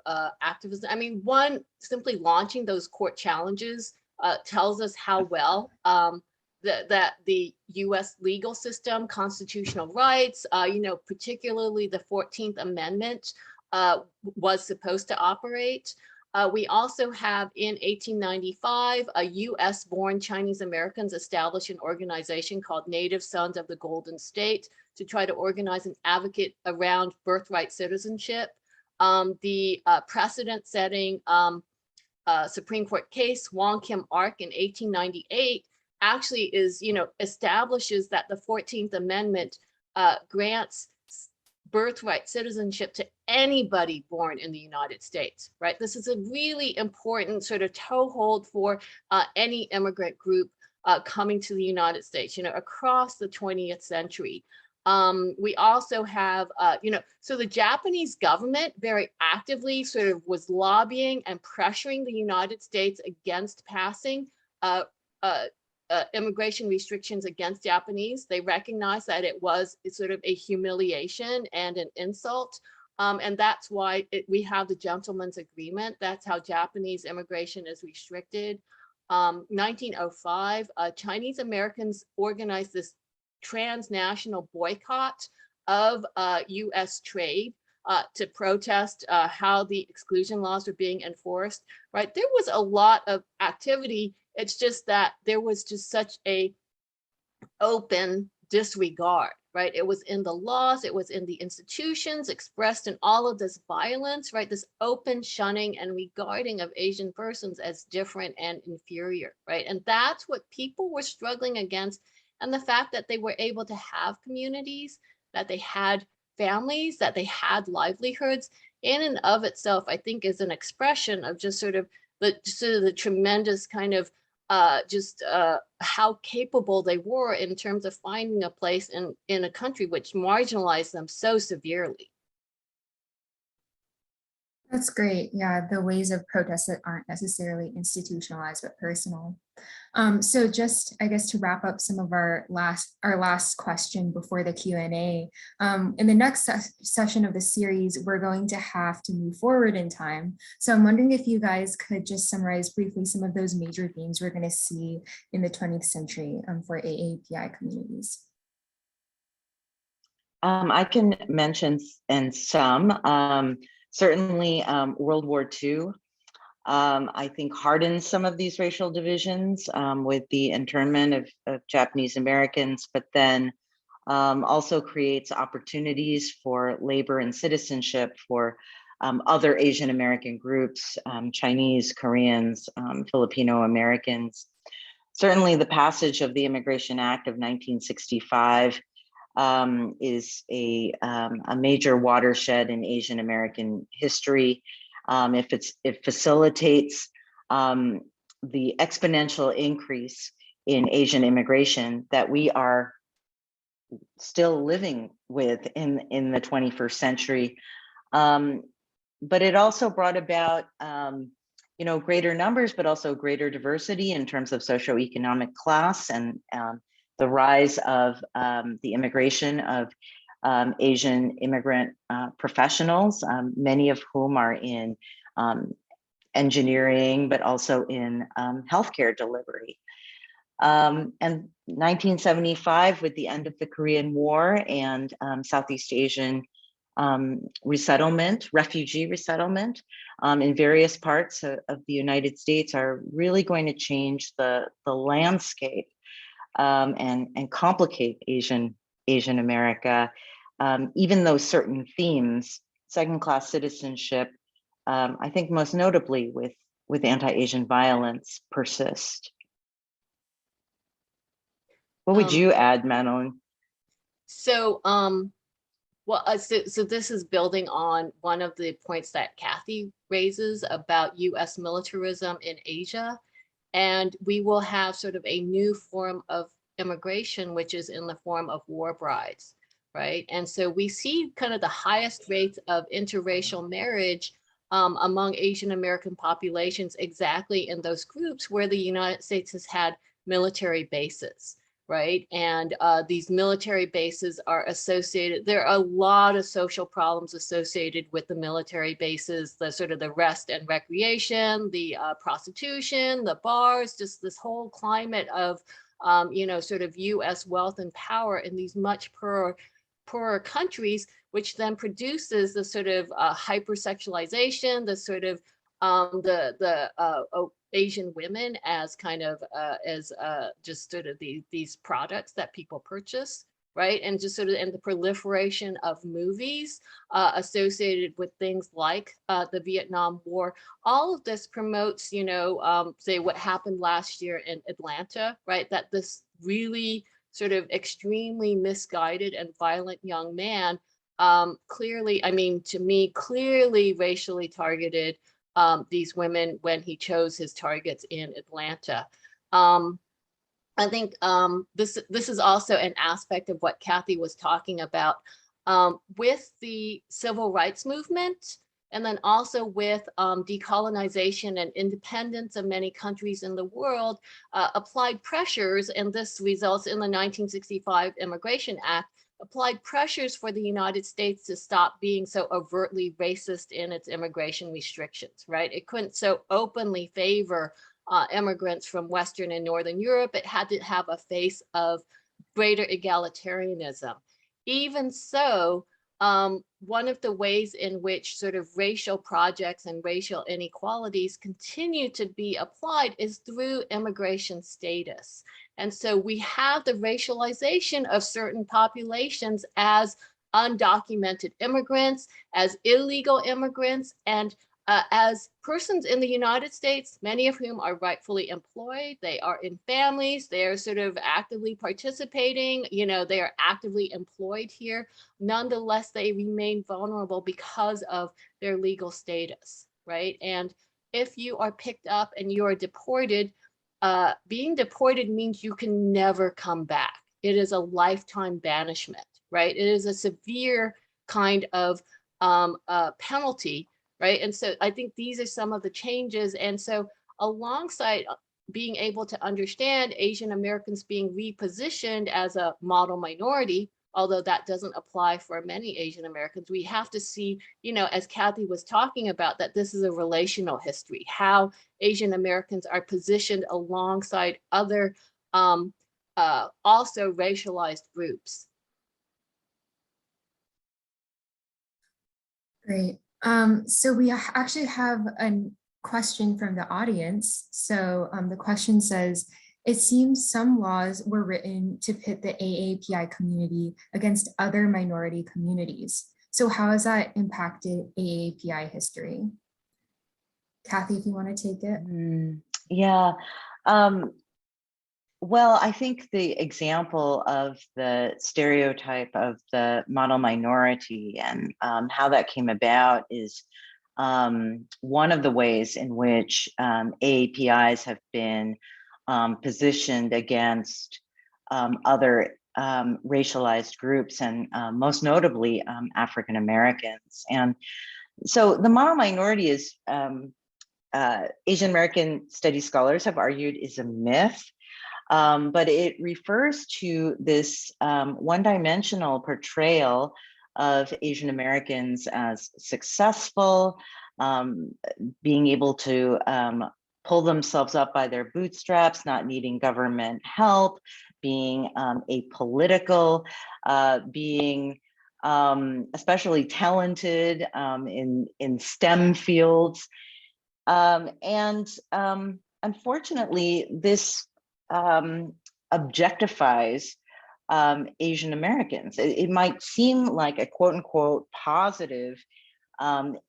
activism. I mean, one, simply launching those court challenges tells us how well that the US legal system, constitutional rights, particularly the 14th Amendment was supposed to operate. We also have in 1895, a US-born Chinese Americans established an organization called Native Sons of the Golden State to try to organize and advocate around birthright citizenship. The precedent-setting Supreme Court case, Wong Kim Ark in 1898, actually is, establishes that the 14th Amendment grants birthright citizenship to anybody born in the United States, right? This is a really important sort of toehold for any immigrant group coming to the United States, across the 20th century. We also have, so the Japanese government very actively sort of was lobbying and pressuring the United States against passing immigration restrictions against Japanese. They recognized that it was sort of a humiliation and an insult. And that's why we have the Gentleman's Agreement. That's how Japanese immigration is restricted. 1905, Chinese Americans organized this transnational boycott of US trade to protest how the exclusion laws were being enforced, right? There was a lot of activity. It's just that there was just such a open disregard, right? It was in the laws, it was in the institutions, expressed in all of this violence, right? This open shunning and regarding of Asian persons as different and inferior, right? And that's what people were struggling against. And the fact that they were able to have communities, that they had families, that they had livelihoods, in and of itself, I think is an expression of just sort of the tremendous kind of how capable they were in terms of finding a place in a country which marginalized them so severely. That's great. Yeah, the ways of protest that aren't necessarily institutionalized, but personal. So just, I guess, to wrap up some of our last question before the Q&A, in the next session of the series, we're going to have to move forward in time. So I'm wondering if you guys could just summarize briefly some of those major themes we're going to see in the 20th century for AAPI communities. I can mention some. Certainly, World War II, I think, hardened some of these racial divisions with the internment of Japanese Americans, but then also creates opportunities for labor and citizenship for other Asian American groups, Chinese, Koreans, Filipino Americans. Certainly, the passage of the Immigration Act of 1965 is a major watershed in Asian American history. It facilitates the exponential increase in Asian immigration that we are still living with in the 21st century. But it also brought about, greater numbers, but also greater diversity in terms of socioeconomic class, and the rise of the immigration of Asian immigrant professionals, many of whom are in engineering, but also in healthcare delivery. And 1975, with the end of the Korean War and Southeast Asian refugee resettlement in various parts of the United States, are really going to change the landscape and complicate Asian America, even though certain themes, second-class citizenship, I think most notably with anti-Asian violence, persist. What would you add, Madeline? So, so this is building on one of the points that Kathy raises about US militarism in Asia. And we will have sort of a new form of immigration, which is in the form of war brides, right? And so we see kind of the highest rates of interracial marriage among Asian American populations exactly in those groups where the United States has had military bases. Right. And these military bases are associated. There are a lot of social problems associated with the military bases, the sort of the rest and recreation, the prostitution, the bars, just this whole climate of, sort of US wealth and power in these much poorer countries, which then produces the sort of hypersexualization, the sort of Asian women as kind of just sort of these products that people purchase, right? And just sort of and the proliferation of movies associated with things like the Vietnam War. All of this promotes, say what happened last year in Atlanta, right? That this really sort of extremely misguided and violent young man, clearly, I mean, to me, clearly racially targeted these women when he chose his targets in Atlanta. I think this is also an aspect of what Kathy was talking about with the civil rights movement, and then also with decolonization and independence of many countries in the world, applied pressures, and this results in the 1965 Immigration Act, applied pressures for the United States to stop being so overtly racist in its immigration restrictions, right? It couldn't so openly favor immigrants from Western and Northern Europe. It had to have a face of greater egalitarianism. Even so, one of the ways in which sort of racial projects and racial inequalities continue to be applied is through immigration status. And so we have the racialization of certain populations as undocumented immigrants, as illegal immigrants, and as persons in the United States, many of whom are rightfully employed. They are in families, they are sort of actively participating, they are actively employed here. Nonetheless, they remain vulnerable because of their legal status, right? And if you are picked up and you are deported, being deported means you can never come back. It is a lifetime banishment, right? It is a severe kind of penalty, right? And so I think these are some of the changes. And so alongside being able to understand Asian Americans being repositioned as a model minority, although that doesn't apply for many Asian Americans, we have to see, as Kathy was talking about, that this is a relational history, how Asian Americans are positioned alongside other also racialized groups. Great. So we actually have a question from the audience. So the question says, it seems some laws were written to pit the AAPI community against other minority communities. So how has that impacted AAPI history? Kathy, if you want to take it. Yeah. Well, I think the example of the stereotype of the model minority and how that came about is one of the ways in which AAPIs have been positioned against other racialized groups, and most notably African Americans. And so the model minority is, Asian American studies scholars have argued, is a myth, but it refers to this one-dimensional portrayal of Asian Americans as successful, being able to pull themselves up by their bootstraps, not needing government help, being apolitical, being especially talented in STEM fields. Unfortunately, this objectifies Asian Americans. It might seem like a quote unquote positive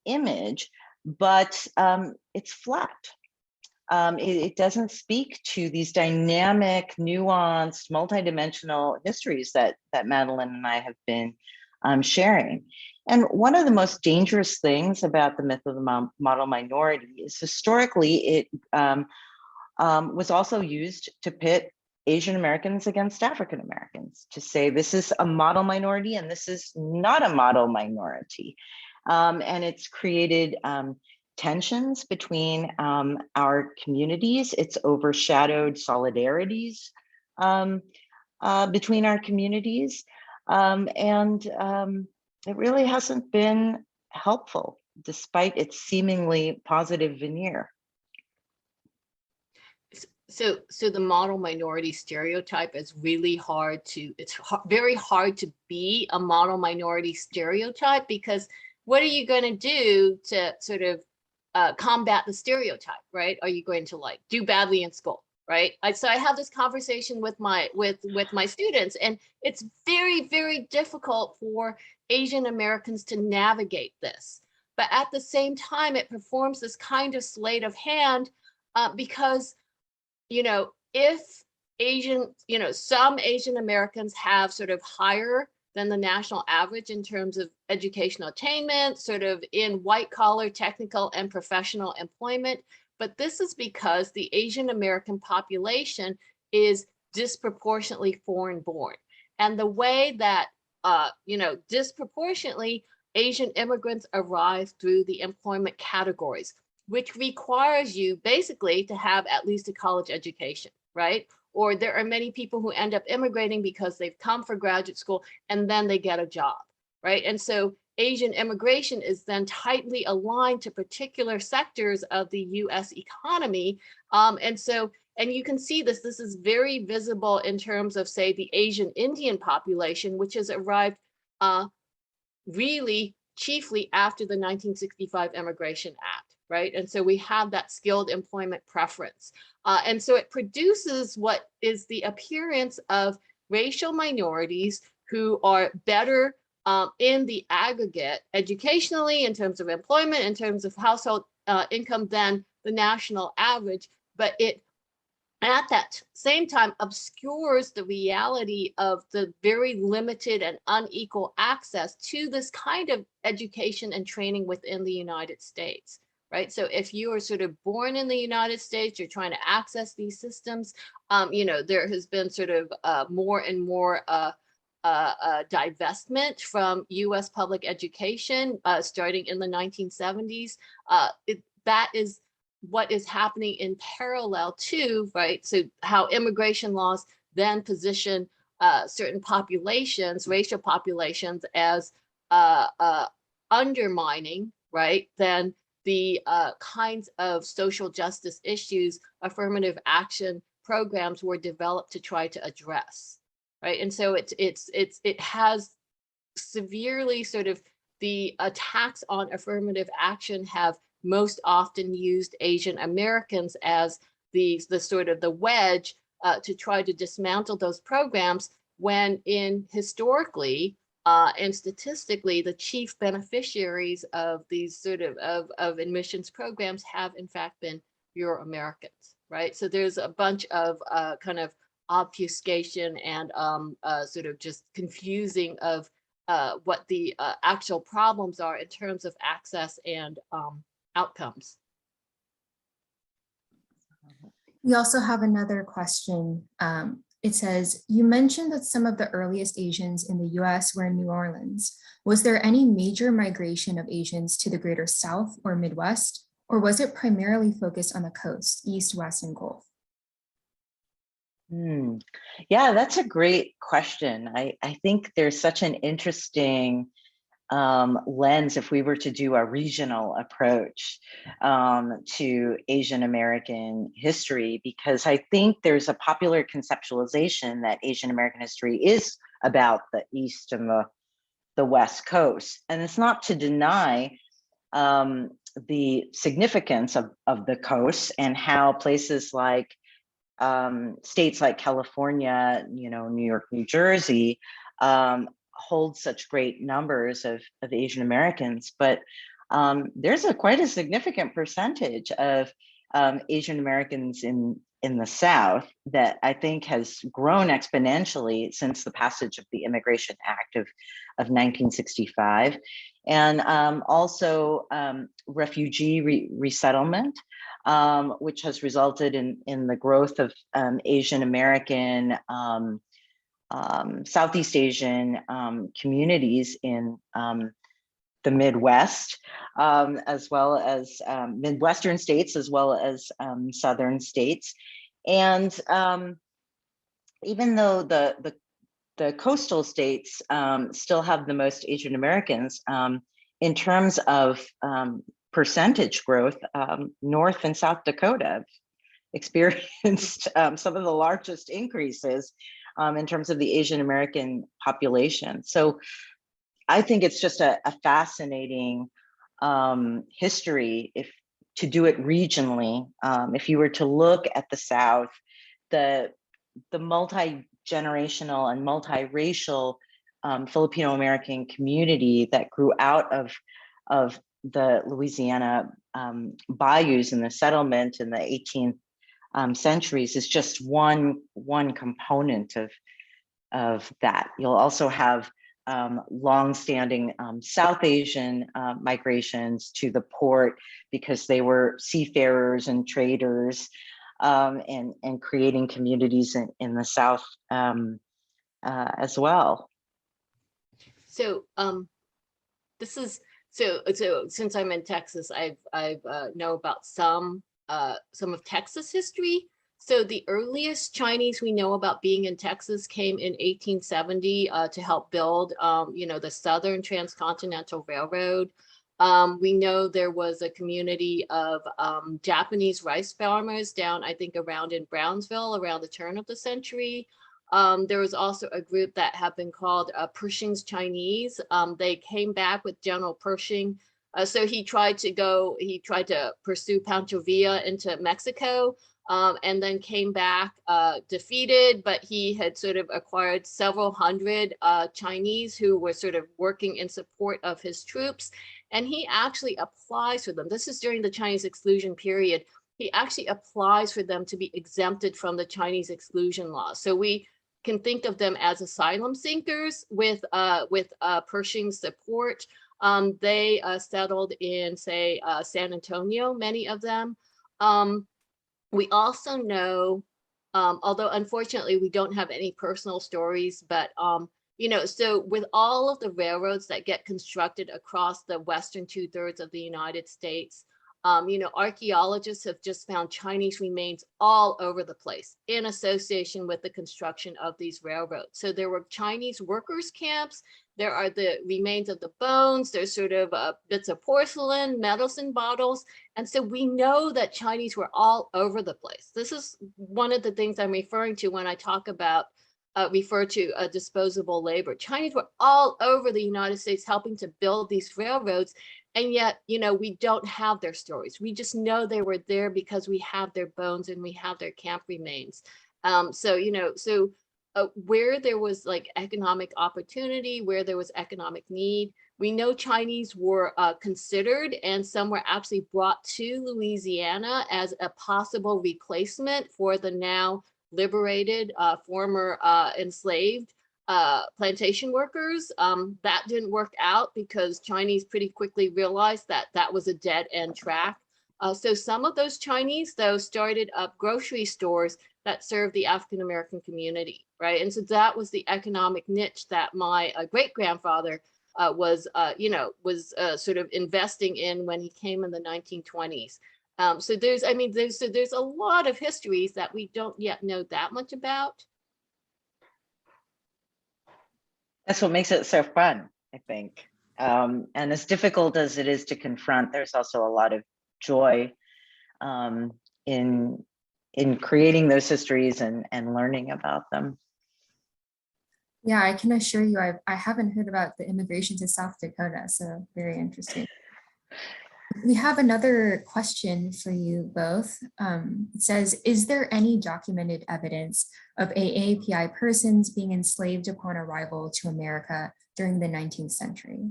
image, but it's flat. It doesn't speak to these dynamic, nuanced, multidimensional histories that Madeline and I have been sharing. And one of the most dangerous things about the myth of the model minority is historically it was also used to pit Asian Americans against African Americans, to say this is a model minority and this is not a model minority. And it's created tensions between our communities. It's overshadowed solidarities between our communities. It really hasn't been helpful, despite its seemingly positive veneer. So the model minority stereotype is really hard to, very hard to be a model minority stereotype, because what are you going to do to sort of combat the stereotype, right? Are you going to like do badly in school, right? So I have this conversation with my students, and it's very, very difficult for Asian Americans to navigate this. But at the same time, it performs this kind of sleight of hand because, you know, if Asian, you know, some Asian Americans have sort of higher than the national average in terms of educational attainment, sort of in white collar, technical and professional employment. But this is because the Asian American population is disproportionately foreign born. And the way that, you know, disproportionately Asian immigrants arrive through the employment categories, which requires you basically to have at least a college education, right? Or there are many people who end up immigrating because they've come for graduate school and then they get a job, right? And so Asian immigration is then tightly aligned to particular sectors of the US economy. And you can see this is very visible in terms of, say, the Asian Indian population, which has arrived really chiefly after the 1965 Immigration Act, right? And so we have that skilled employment preference. And so it produces what is the appearance of racial minorities who are better in the aggregate educationally, in terms of employment, in terms of household income than the national average, but it at that same time obscures the reality of the very limited and unequal access to this kind of education and training within the United States, right? So if you are sort of born in the United States, you're trying to access these systems, you know, there has been sort of more and more divestment from US public education starting in the 1970s. That is what is happening in parallel to, right? So how immigration laws then position certain populations, racial populations, as undermining, right, then the kinds of social justice issues affirmative action programs were developed to try to address, right? And so it has severely sort of, the attacks on affirmative action have most often used Asian Americans as the sort of the wedge to try to dismantle those programs, when historically and statistically, the chief beneficiaries of these sort of admissions programs have in fact been Euro-Americans, right? So there's a bunch of kind of obfuscation and sort of just confusing of actual problems are in terms of access and outcomes. We also have another question. It says, you mentioned that some of the earliest Asians in the US were in New Orleans. Was there any major migration of Asians to the Greater South or Midwest, or was it primarily focused on the coast, East, West, and Gulf? Yeah, that's a great question. I think there's such an interesting lens if we were to do a regional approach to Asian American history, because I think there's a popular conceptualization that Asian American history is about the East and the West Coast. And it's not to deny the significance of the coast and how places like states like California, New York, New Jersey, hold such great numbers of Asian Americans, but there's quite a significant percentage of Asian Americans in the South that I think has grown exponentially since the passage of the Immigration Act of 1965, and also refugee resettlement, which has resulted in the growth of Asian American, Southeast Asian communities in the Midwest, as well as Midwestern states, as well as Southern states. And even though the coastal states still have the most Asian Americans, in terms of percentage growth, North and South Dakota have experienced some of the largest increases in terms of the Asian American population. So I think it's just a fascinating history to do it regionally. If you were to look at the South, the multi-generational and multiracial Filipino American community that grew out of the Louisiana bayous and the settlement in the 18th centuries is just one component of that. You'll also have long-standing South Asian migrations to the port because they were seafarers and traders, and creating communities in the South as well. So so since I'm in Texas, I've know about some of Texas history. So the earliest Chinese we know about being in Texas came in 1870 to help build, the Southern Transcontinental Railroad. We know there was a community of Japanese rice farmers down, I think, around in Brownsville around the turn of the century. There was also a group that had been called Pershing's Chinese. They came back with General Pershing. So he tried to pursue Pancho Villa into Mexico, and then came back defeated, but he had sort of acquired several hundred Chinese who were sort of working in support of his troops. And he actually applies for them. This is during the Chinese exclusion period. He actually applies for them to be exempted from the Chinese exclusion law. So we can think of them as asylum seekers with Pershing's support. They settled in, say, San Antonio, many of them. We also know, although unfortunately we don't have any personal stories, but so with all of the railroads that get constructed across the western 2/3 of the United States, archaeologists have just found Chinese remains all over the place in association with the construction of these railroads. So there were Chinese workers' camps. There are the remains of the bones. There's sort of bits of porcelain, medicine bottles. And so we know that Chinese were all over the place. This is one of the things I'm referring to when I refer to disposable labor. Chinese were all over the United States helping to build these railroads. And yet, we don't have their stories. We just know they were there because we have their bones and we have their camp remains. Where there was like economic opportunity, where there was economic need, we know Chinese were considered, and some were actually brought to Louisiana as a possible replacement for the now liberated former enslaved plantation workers. That didn't work out because Chinese pretty quickly realized that that was a dead end track. So some of those Chinese, though, started up grocery stores that served the African American community, right? And so that was the economic niche that my great grandfather was sort of investing in when he came in the 1920s. So there's a lot of histories that we don't yet know that much about. That's what makes it so fun, I think. And as difficult as it is to confront, there's also a lot of joy in creating those histories and learning about them. Yeah, I can assure you, I haven't heard about the immigration to South Dakota, so very interesting. We have another question for you both. It says, is there any documented evidence of AAPI persons being enslaved upon arrival to America during the 19th century?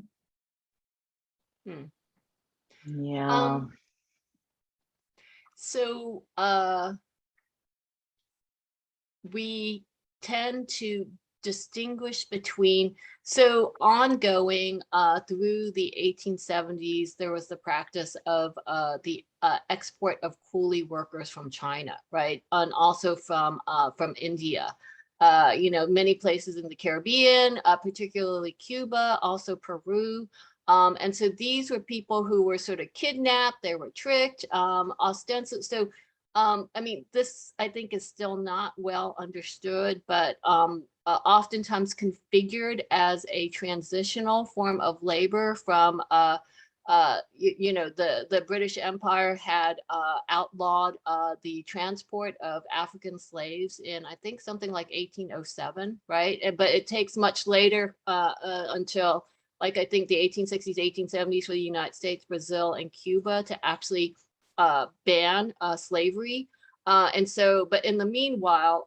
Yeah. So we tend to distinguish between, so ongoing through the 1870s, there was the practice of the export of coolie workers from China, right? And also from India. Many places in the Caribbean, particularly Cuba, also Peru. And so these were people who were sort of kidnapped, they were tricked, ostensibly. So, this I think is still not well understood, but oftentimes configured as a transitional form of labor from, the British Empire had outlawed the transport of African slaves in, I think, something like 1807, right? But it takes much later until, like, I think the 1860s, 1870s for the United States, Brazil, and Cuba to actually ban slavery. And so, but in the meanwhile,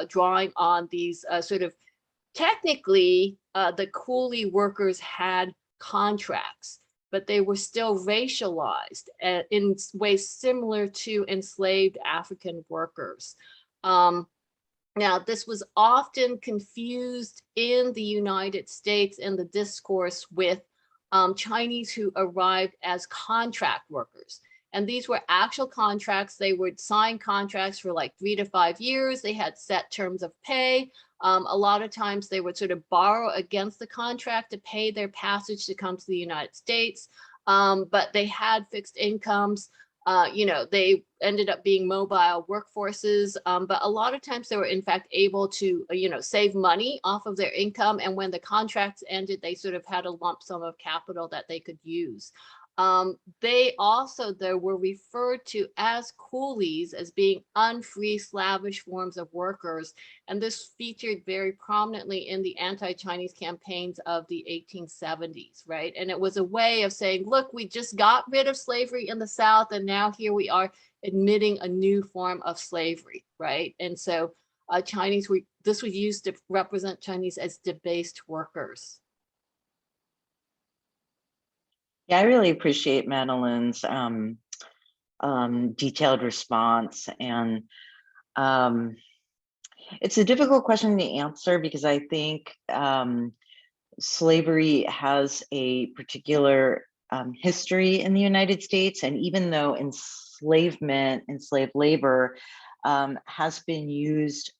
drawing on these sort of, technically, the coolie workers had contracts, but they were still racialized in ways similar to enslaved African workers. Now, this was often confused in the United States in the discourse with Chinese who arrived as contract workers. And these were actual contracts. They would sign contracts for like 3 to 5 years. They had set terms of pay. A lot of times they would sort of borrow against the contract to pay their passage to come to the United States. But they had fixed incomes. They ended up being mobile workforces, but a lot of times they were in fact able to, save money off of their income. And when the contracts ended, they sort of had a lump sum of capital that they could use. They also, though, were referred to as coolies, as being unfree slavish forms of workers. And this featured very prominently in the anti-Chinese campaigns of the 1870s, right? And it was a way of saying, look, we just got rid of slavery in the South, and now here we are admitting a new form of slavery, right? And so this was used to represent Chinese as debased workers. Yeah, I really appreciate Madeline's detailed response. And it's a difficult question to answer because I think slavery has a particular history in the United States. And even though enslaved labor has been used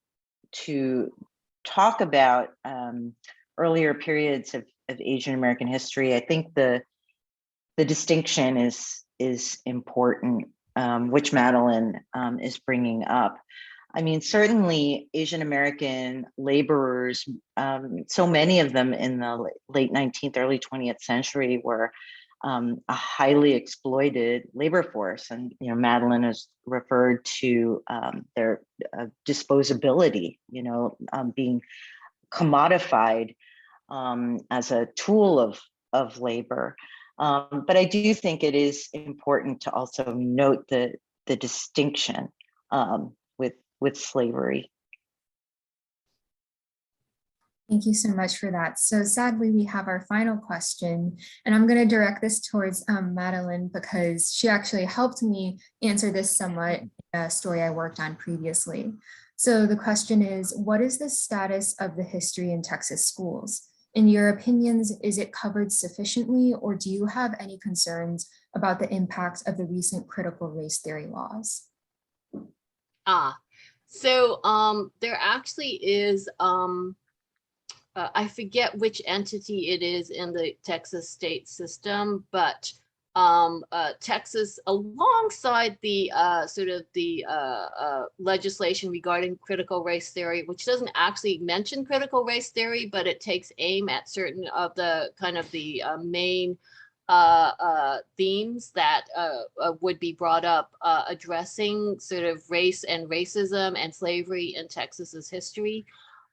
to talk about earlier periods of Asian American history, I think the distinction is important, which Madeline is bringing up. I mean, certainly Asian American laborers, so many of them in the late 19th, early 20th century were a highly exploited labor force. And, Madeline has referred to their disposability, being commodified as a tool of labor. But I do think it is important to also note the distinction with slavery. Thank you so much for that. So sadly, we have our final question, and I'm going to direct this towards Madeline because she actually helped me answer this somewhat in a story I worked on previously. So the question is, what is the status of the history in Texas schools? In your opinions, is it covered sufficiently, or do you have any concerns about the impact of the recent critical race theory laws? So there actually is, I forget which entity it is in the Texas state system, but Texas, alongside the sort of the legislation regarding critical race theory, which doesn't actually mention critical race theory, but it takes aim at certain of the kind of the main themes that would be brought up addressing sort of race and racism and slavery in Texas's history.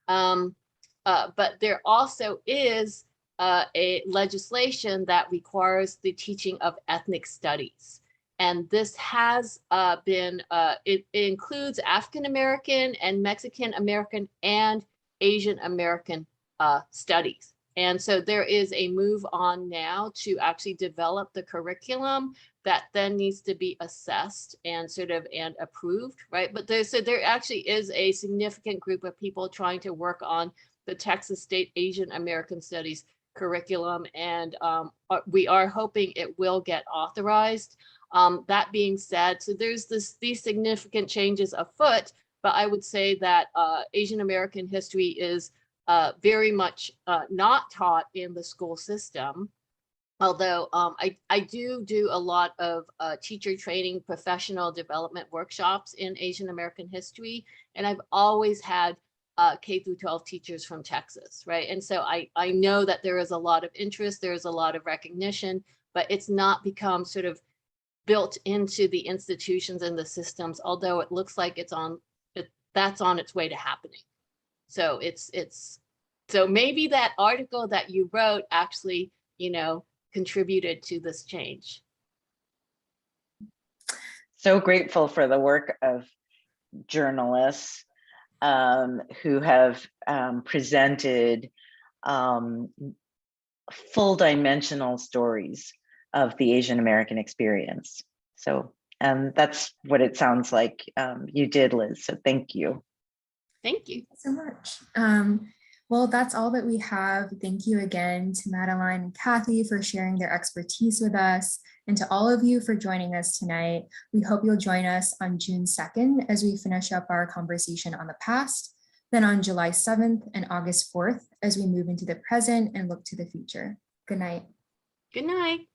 But there also is a legislation that requires the teaching of ethnic studies. And this has been, it includes African-American and Mexican-American and Asian-American studies. And so there is a move on now to actually develop the curriculum that then needs to be assessed and sort of and approved, right? But there actually is a significant group of people trying to work on the Texas State Asian American Studies curriculum, and we are hoping it will get authorized. That being said, so there's these significant changes afoot, but I would say that Asian American history is very much not taught in the school system. Although I do a lot of teacher training, professional development workshops in Asian American history, and I've always had K through 12 teachers from Texas, right? And so I know that there is a lot of interest, there is a lot of recognition, but it's not become sort of built into the institutions and the systems, although it looks like that's on its way to happening. So so maybe that article that you wrote actually, contributed to this change. So grateful for the work of journalists who have presented full dimensional stories of the Asian American experience. So that's what it sounds like you did, Liz. So thank you. Thank you. So much. Well, that's all that we have. Thank you again to Madeline and Kathy for sharing their expertise with us, and to all of you for joining us tonight. We hope you'll join us on June 2nd as we finish up our conversation on the past, then on July 7th and August 4th as we move into the present and look to the future. Good night. Good night.